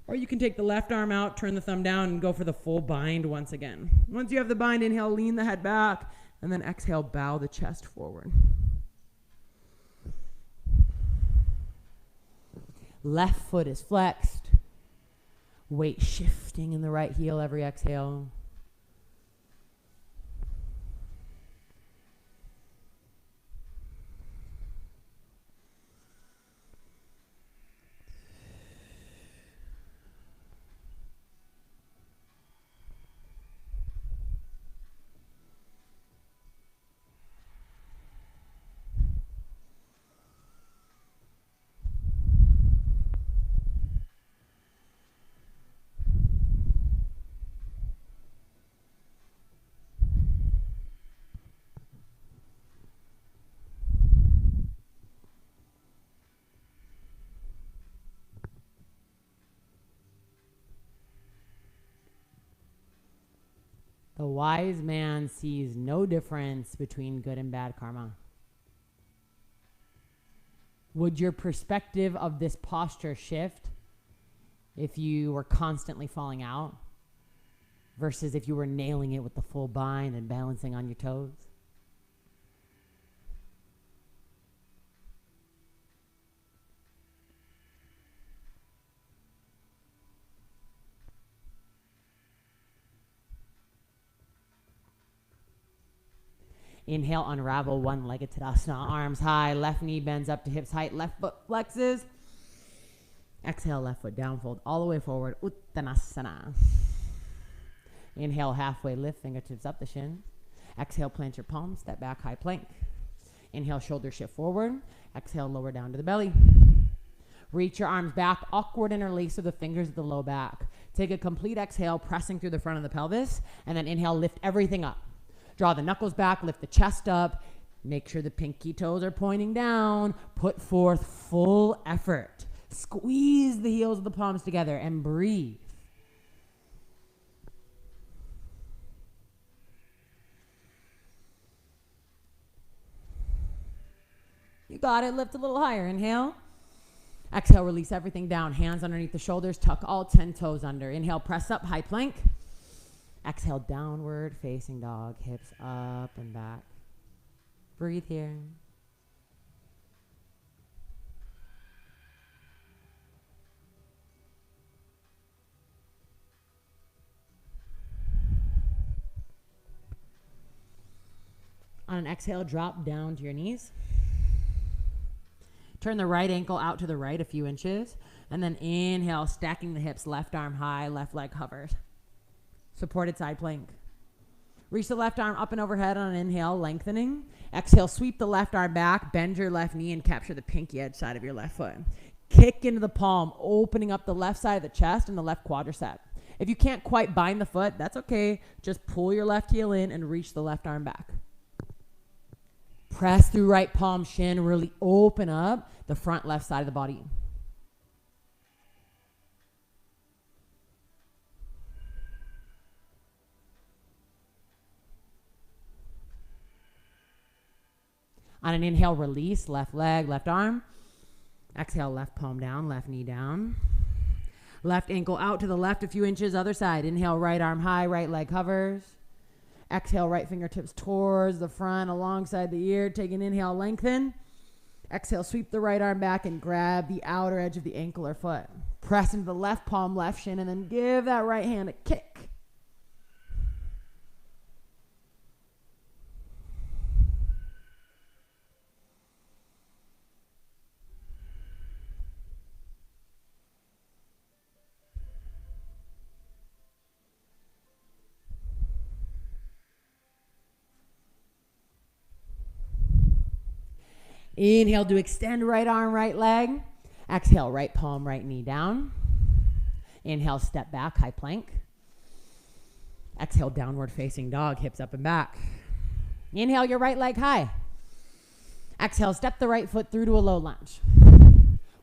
or you can take the left arm out, turn the thumb down, and go for the full bind once again. Once you have the bind, inhale, lean the head back, and then exhale, bow the chest forward. Left foot is flexed. Weight shifting in the right heel every exhale. The wise man sees no difference between good and bad karma. Would your perspective of this posture shift if you were constantly falling out versus if you were nailing it with the full bind and balancing on your toes? Inhale, unravel one-legged Tadasana, arms high, left knee bends up to hips height, left foot flexes. Exhale, left foot down, fold all the way forward, Uttanasana. Inhale, halfway lift, fingertips up the shin. Exhale, plant your palms, step back, high plank. Inhale, shoulder shift forward. Exhale, lower down to the belly. Reach your arms back, awkward interlace of the fingers of the low back. Take a complete exhale, pressing through the front of the pelvis, and then inhale, lift everything up. Draw the knuckles back, lift the chest up. Make sure the pinky toes are pointing down. Put forth full effort. Squeeze the heels of the palms together and breathe. You got it. Lift a little higher. Inhale. Exhale, release everything down. Hands underneath the shoulders. Tuck all 10 toes under. Inhale, press up, high plank. Exhale, downward facing dog, hips up and back. Breathe here. On an exhale, drop down to your knees. Turn the right ankle out to the right a few inches. And then inhale, stacking the hips, left arm high, left leg hovers. Supported side plank. Reach the left arm up and overhead on an inhale, lengthening. Exhale, sweep the left arm back, bend your left knee, and capture the pinky edge side of your left foot. Kick into the palm, opening up the left side of the chest and the left quadricep. If you can't quite bind the foot, that's okay. Just pull your left heel in and reach the left arm back. Press through right palm, shin, really open up the front left side of the body. On an inhale, release, left leg, left arm. Exhale, left palm down, left knee down. Left ankle out to the left a few inches, other side. Inhale, right arm high, right leg hovers. Exhale, right fingertips towards the front, alongside the ear. Take an inhale, lengthen. Exhale, sweep the right arm back and grab the outer edge of the ankle or foot. Press into the left palm, left shin, and then give that right hand a kick. Inhale to extend right arm, right leg. Exhale, right palm, right knee down. Inhale, step back, high plank. Exhale, downward facing dog, hips up and back. Inhale, your right leg high. Exhale, step the right foot through to a low lunge.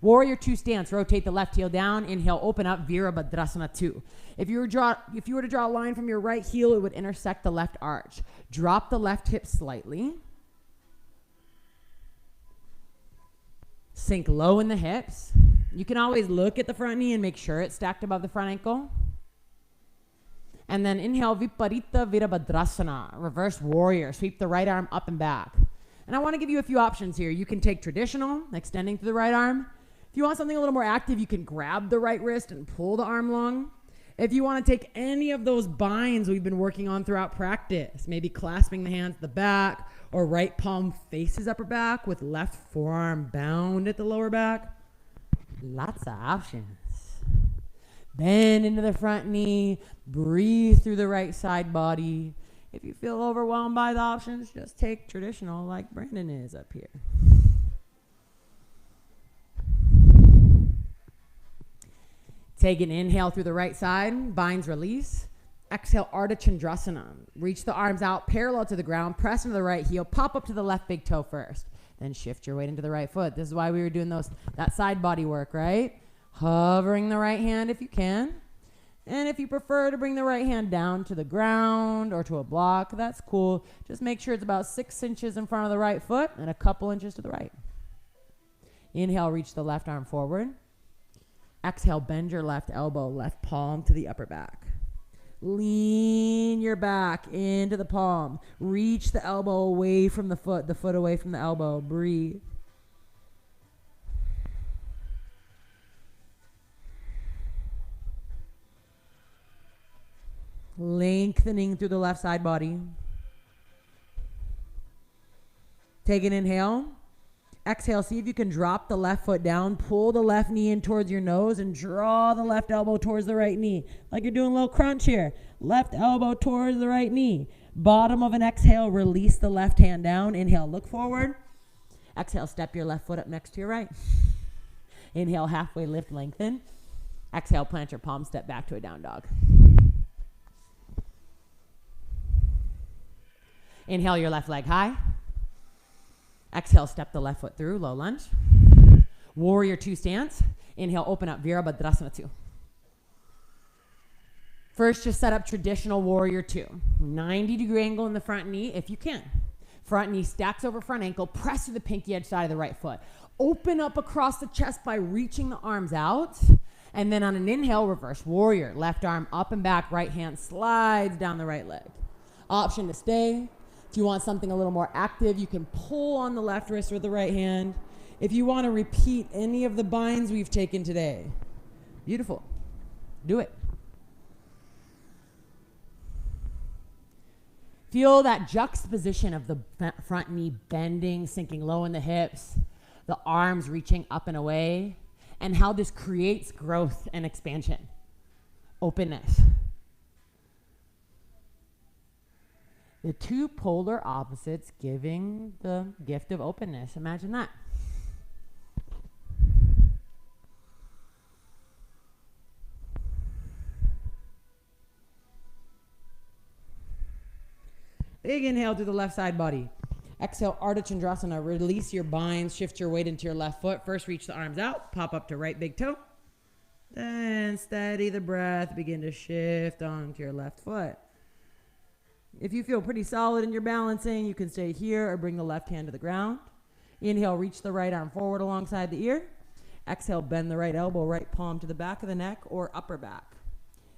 Warrior 2 stance, rotate the left heel down. Inhale, open up, Virabhadrasana 2. If you were to draw a line from your right heel, it would intersect the left arch. Drop the left hip slightly. Sink low in the hips. You can always look at the front knee and make sure it's stacked above the front ankle. And then inhale, Viparita Virabhadrasana, reverse warrior. Sweep the right arm up and back. And I want to give you a few options here. You can take traditional, extending through the right arm. If you want something a little more active, you can grab the right wrist and pull the arm long. If you want to take any of those binds we've been working on throughout practice, maybe clasping the hands at the back, or right palm faces upper back with left forearm bound at the lower back. Lots of options. Bend into the front knee. Breathe through the right side body. If you feel overwhelmed by the options, just take traditional like Brandon is up here. Take an inhale through the right side. Binds release. Exhale, Ardha Chandrasana. Reach the arms out parallel to the ground. Press into the right heel. Pop up to the left big toe first. Then shift your weight into the right foot. This is why we were doing that side body work, right? Hovering the right hand if you can. And if you prefer to bring the right hand down to the ground or to a block, that's cool. Just make sure it's about 6 inches in front of the right foot and a couple inches to the right. Inhale, reach the left arm forward. Exhale, bend your left elbow, left palm to the upper back. Lean your back into the palm. Reach the elbow away from the foot away from the elbow. Breathe. Lengthening through the left side body. Take an inhale. Exhale, see if you can drop the left foot down, pull the left knee in towards your nose, and draw the left elbow towards the right knee. Like you're doing a little crunch here. Left elbow towards the right knee. Bottom of an exhale, release the left hand down. Inhale, look forward. Exhale, step your left foot up next to your right. Inhale, halfway lift, lengthen. Exhale, plant your palm, step back to a down dog. Inhale, your left leg high. Exhale, step the left foot through, low lunge. Warrior 2 stance. Inhale, open up, Virabhadrasana 2. First, just set up traditional warrior 2. 90-degree angle in the front knee if you can. Front knee stacks over front ankle, press to the pinky edge side of the right foot. Open up across the chest by reaching the arms out. And then on an inhale, reverse warrior. Left arm up and back, right hand slides down the right leg. Option to stay. If you want something a little more active, you can pull on the left wrist with the right hand. If you want to repeat any of the binds we've taken today, beautiful. Do it. Feel that juxtaposition of the front knee bending, sinking low in the hips, the arms reaching up and away, and how this creates growth and expansion, openness. The two polar opposites giving the gift of openness. Imagine that. Big inhale to the left side body. Exhale, Ardha Chandrasana. Release your binds, shift your weight into your left foot. First, reach the arms out, pop up to right big toe. Then steady the breath, begin to shift onto your left foot. If you feel pretty solid in your balancing, you can stay here or bring the left hand to the ground. Inhale, reach the right arm forward alongside the ear. Exhale, bend the right elbow, right palm to the back of the neck or upper back.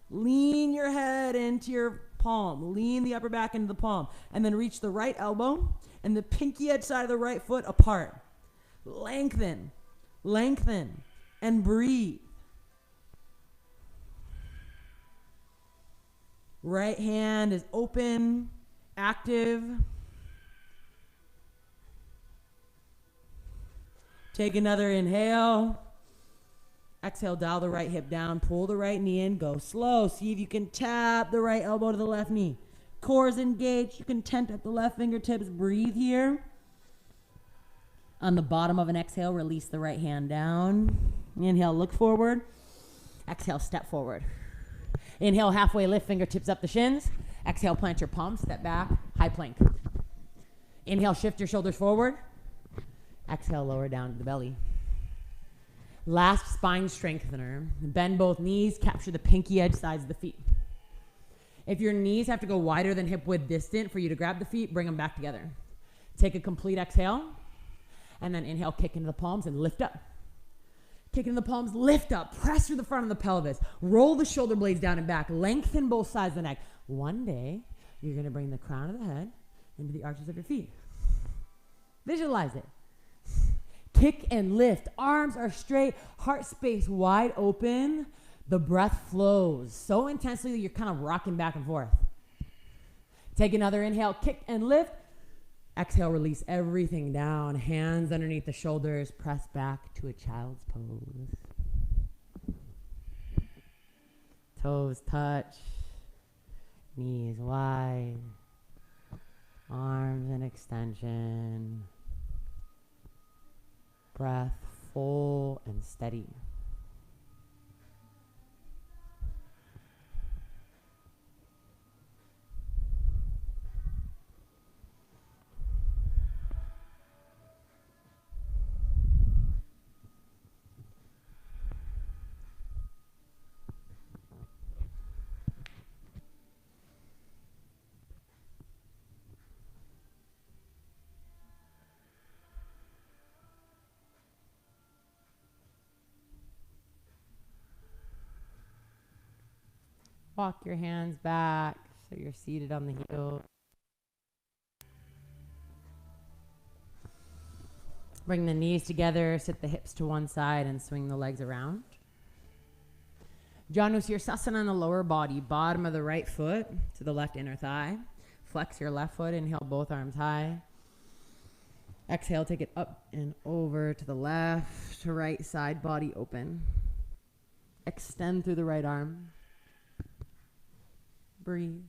Lean your head into your palm. Lean the upper back into the palm. And then reach the right elbow and the pinky edge side of the right foot apart. Lengthen, lengthen, and breathe. Right hand is open, active. Take another inhale. Exhale, dial the right hip down, pull the right knee in, go slow. See if you can tap the right elbow to the left knee. Core is engaged. You can tent up the left fingertips. Breathe here. On the bottom of an exhale, release the right hand down. Inhale, look forward. Exhale, step forward. Inhale, halfway lift, fingertips up the shins. Exhale, plant your palms, step back, high plank. Inhale, shift your shoulders forward. Exhale, lower down to the belly. Last spine strengthener. Bend both knees, capture the pinky edge sides of the feet. If your knees have to go wider than hip width distant for you to grab the feet, bring them back together. Take a complete exhale, and then inhale, kick into the palms and lift up. Kick into the palms, lift up, press through the front of the pelvis, roll the shoulder blades down and back, lengthen both sides of the neck. One day, you're going to bring the crown of the head into the arches of your feet. Visualize it. Kick and lift. Arms are straight, heart space wide open. The breath flows so intensely that you're kind of rocking back and forth. Take another inhale, kick and lift. Exhale, release everything down. Hands underneath the shoulders. Press back to a child's pose. Toes touch. Knees wide. Arms in extension. Breath full and steady. Walk your hands back so you're seated on the heel. Bring the knees together, sit the hips to one side, and swing the legs around. Janusirsasana on the lower body, bottom of the right foot to the left inner thigh. Flex your left foot, inhale both arms high. Exhale, take it up and over to the left to right side, body open. Extend through the right arm. Breathe.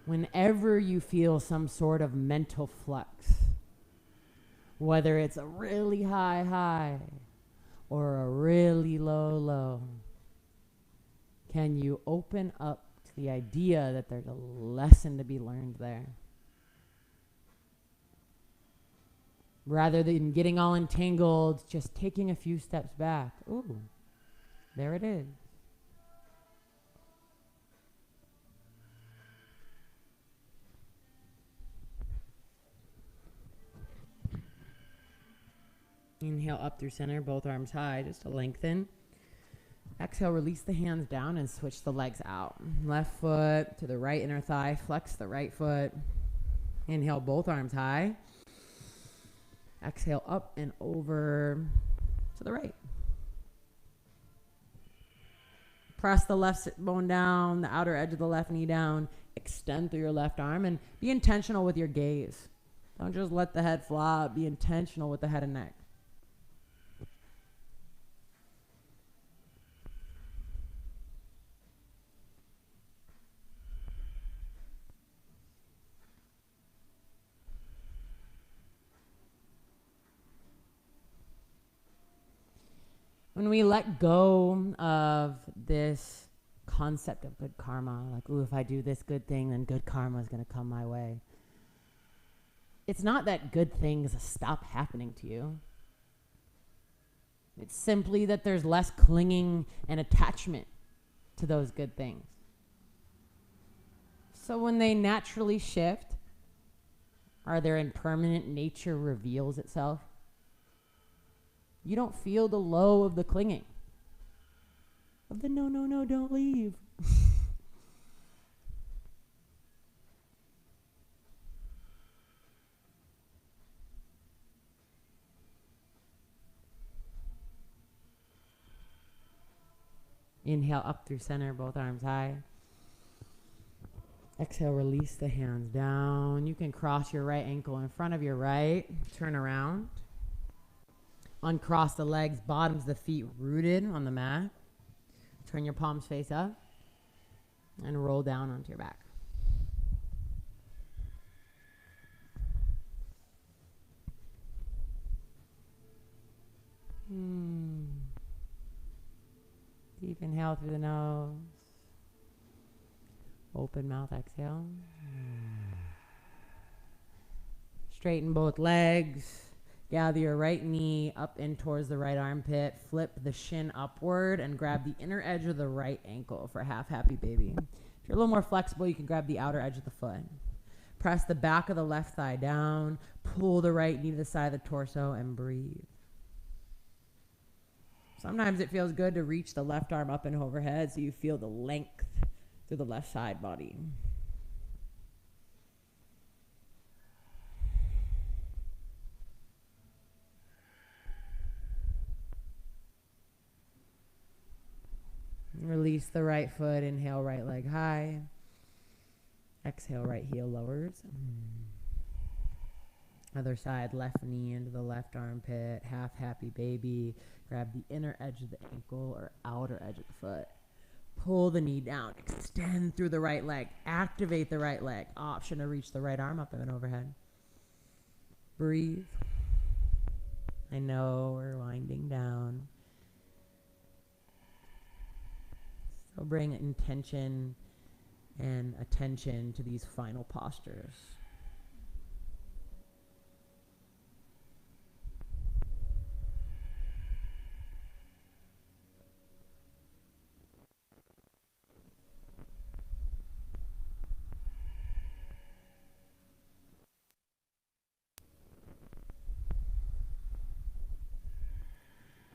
Whenever you feel some sort of mental flux, whether it's a really high high or a really low low, can you open up to the idea that there's a lesson to be learned there? Rather than getting all entangled, just taking a few steps back. Ooh, there it is. Inhale up through center, both arms high, just to lengthen. Exhale, release the hands down and switch the legs out. Left foot to the right inner thigh, flex the right foot. Inhale, both arms high. Exhale, up and over to the right. Press the left sit bone down, the outer edge of the left knee down. Extend through your left arm and be intentional with your gaze. Don't just let the head flop. Be intentional with the head and neck. When we let go of this concept of good karma, like, ooh, if I do this good thing, then good karma is going to come my way. It's not that good things stop happening to you. It's simply that there's less clinging and attachment to those good things. So when they naturally shift, or their impermanent nature reveals itself, you don't feel the low of the clinging. Of the no, no, no, don't leave. Inhale up through center, both arms high. Exhale, release the hands down. You can cross your right ankle in front of your right. Turn around. Uncross the legs, bottoms of the feet rooted on the mat. Turn your palms face up and roll down onto your back. Deep inhale through the nose. Open mouth, exhale. Straighten both legs. Gather your right knee up in towards the right armpit. Flip the shin upward and grab the inner edge of the right ankle for half happy baby. If you're a little more flexible, you can grab the outer edge of the foot. Press the back of the left thigh down. Pull the right knee to the side of the torso and breathe. Sometimes it feels good to reach the left arm up and overhead so you feel the length through the left side body. Release the right foot. Inhale, right leg high. Exhale, right heel lowers. Other side, left knee into the left armpit. Half happy baby. Grab the inner edge of the ankle or outer edge of the foot. Pull the knee down. Extend through the right leg. Activate the right leg. Option to reach the right arm up and overhead. Breathe. I know we're winding down. So bring intention and attention to these final postures.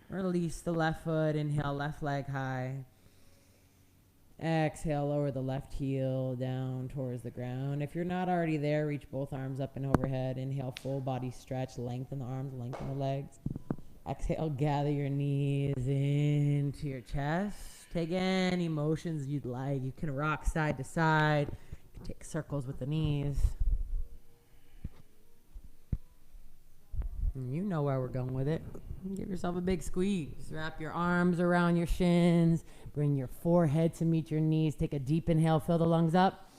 Release the left foot. Inhale, left leg high. Exhale, lower the left heel down towards the ground. If you're not already there, reach both arms up and overhead. Inhale, full body stretch. Lengthen the arms, lengthen the legs. Exhale, gather your knees into your chest. Take any motions you'd like. You can rock side to side. You can take circles with the knees. And you know where we're going with it. Give yourself a big squeeze. Wrap your arms around your shins. Bring your forehead to meet your knees. Take a deep inhale. Fill the lungs up.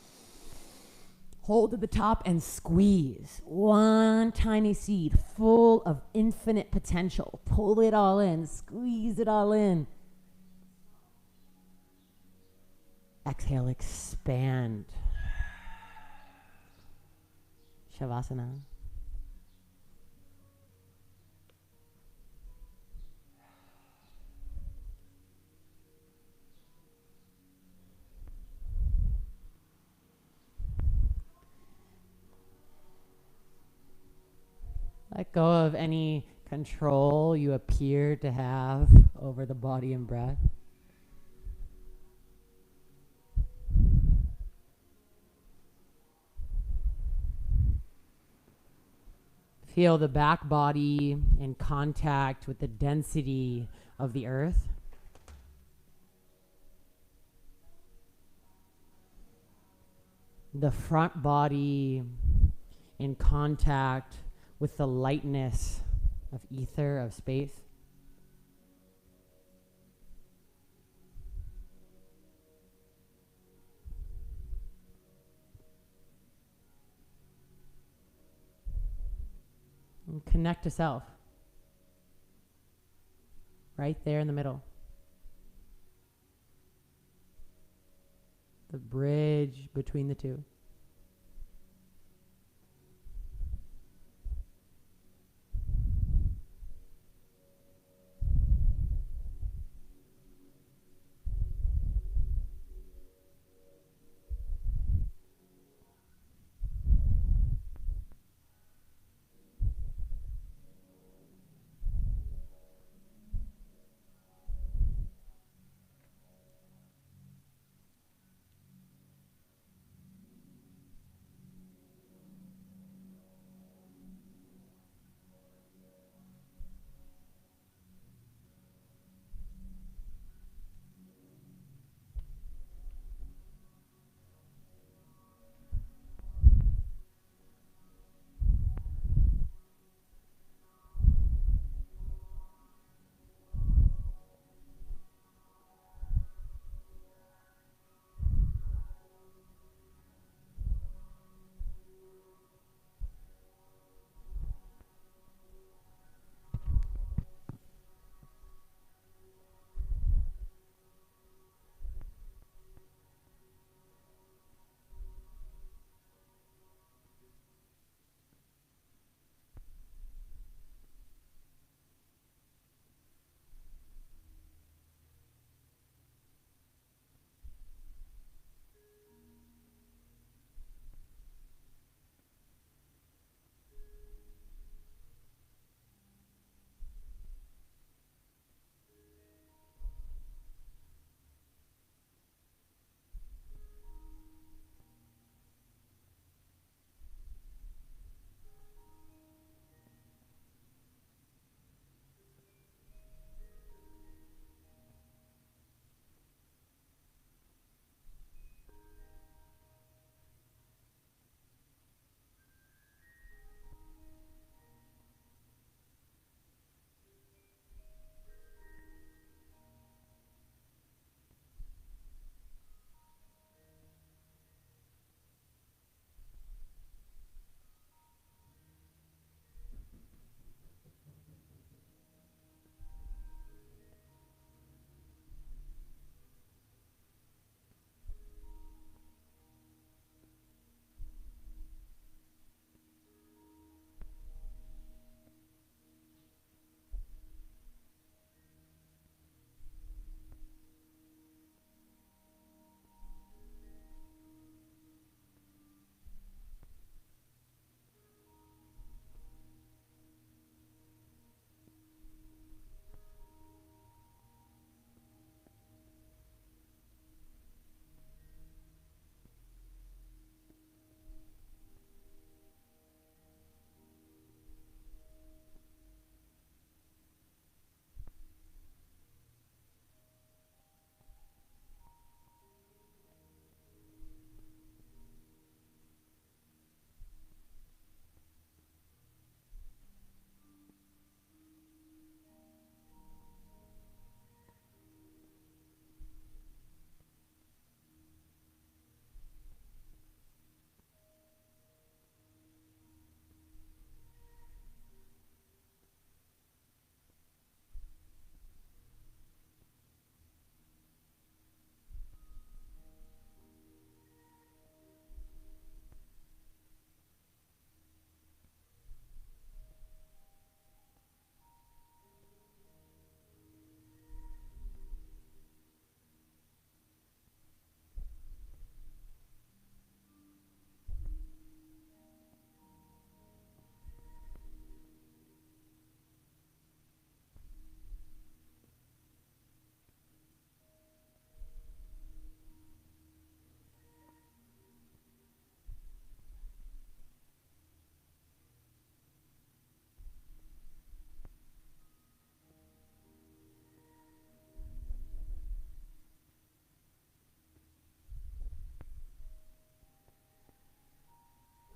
Hold at the top and squeeze. One tiny seed full of infinite potential. Pull it all in. Squeeze it all in. Exhale, expand. Shavasana. Let go of any control you appear to have over the body and breath. Feel the back body in contact with the density of the earth. The front body in contact with the lightness of ether, of space. And connect to self. Right there in the middle. The bridge between the two.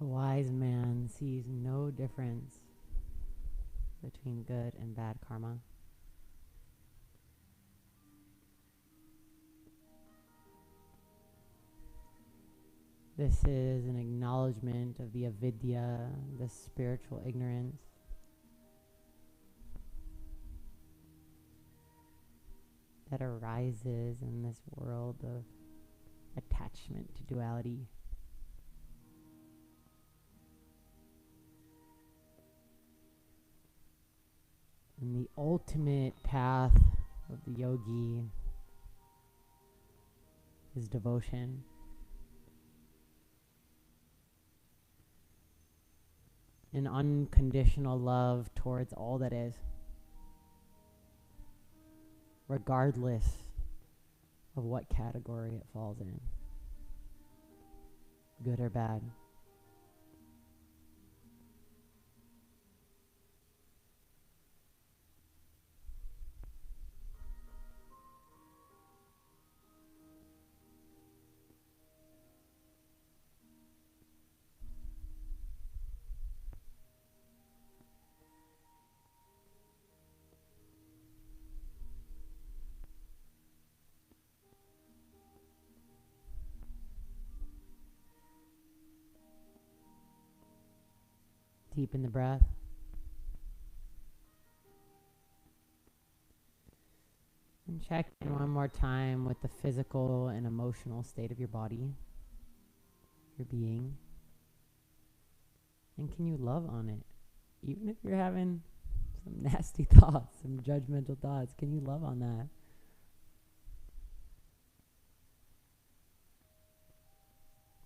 A wise man sees no difference between good and bad karma. This is an acknowledgement of the avidya, the spiritual ignorance, that arises in this world of attachment to duality. And the ultimate path of the yogi is devotion. An unconditional love towards all that is, regardless of what category it falls in, good or bad. Deepen the breath. And check in one more time with the physical and emotional state of your body, your being. And can you love on it? Even if you're having some nasty thoughts, some judgmental thoughts, can you love on that?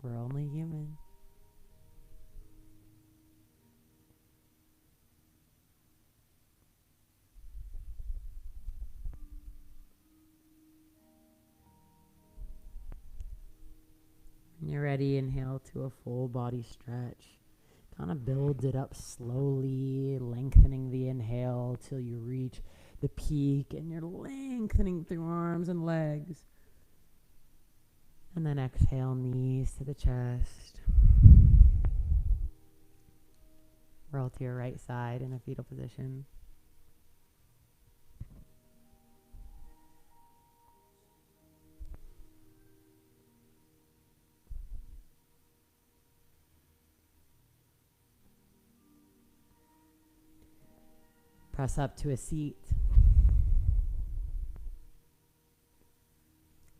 We're only human. When you're ready, inhale to a full body stretch. Kind of builds it up slowly, lengthening the inhale till you reach the peak and you're lengthening through arms and legs. And then exhale, knees to the chest. Roll to your right side in a fetal position. Press up to a seat.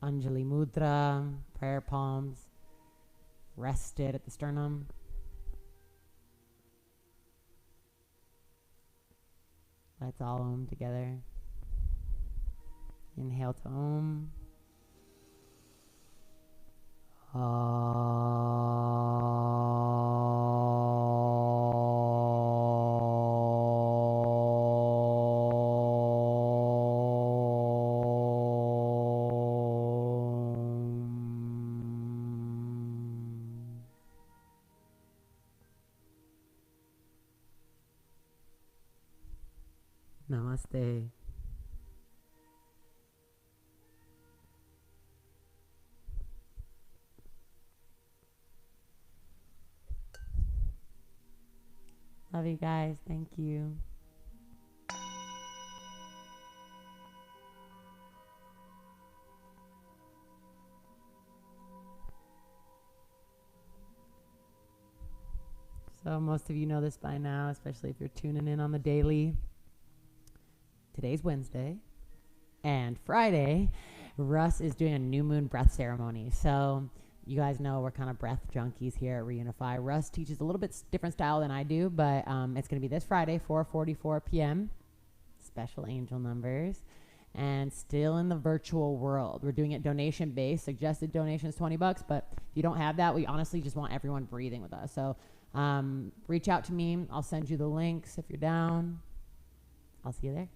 Anjali Mudra, prayer palms, rested at the sternum. Let's all Om together. Inhale to Om. Namaste. Love you guys. Thank you. So most of you know this by now, especially if you're tuning in on the daily. Today's Wednesday, and Friday, Russ is doing a new moon breath ceremony. So you guys know we're kind of breath junkies here at reUnify. Russ teaches a little bit different style than I do, but it's going to be this Friday, 4:44 p.m. Special angel numbers, and still in the virtual world. We're doing it donation based. Suggested donation is $20, but if you don't have that, we honestly just want everyone breathing with us. So reach out to me. I'll send you the links if you're down. I'll see you there.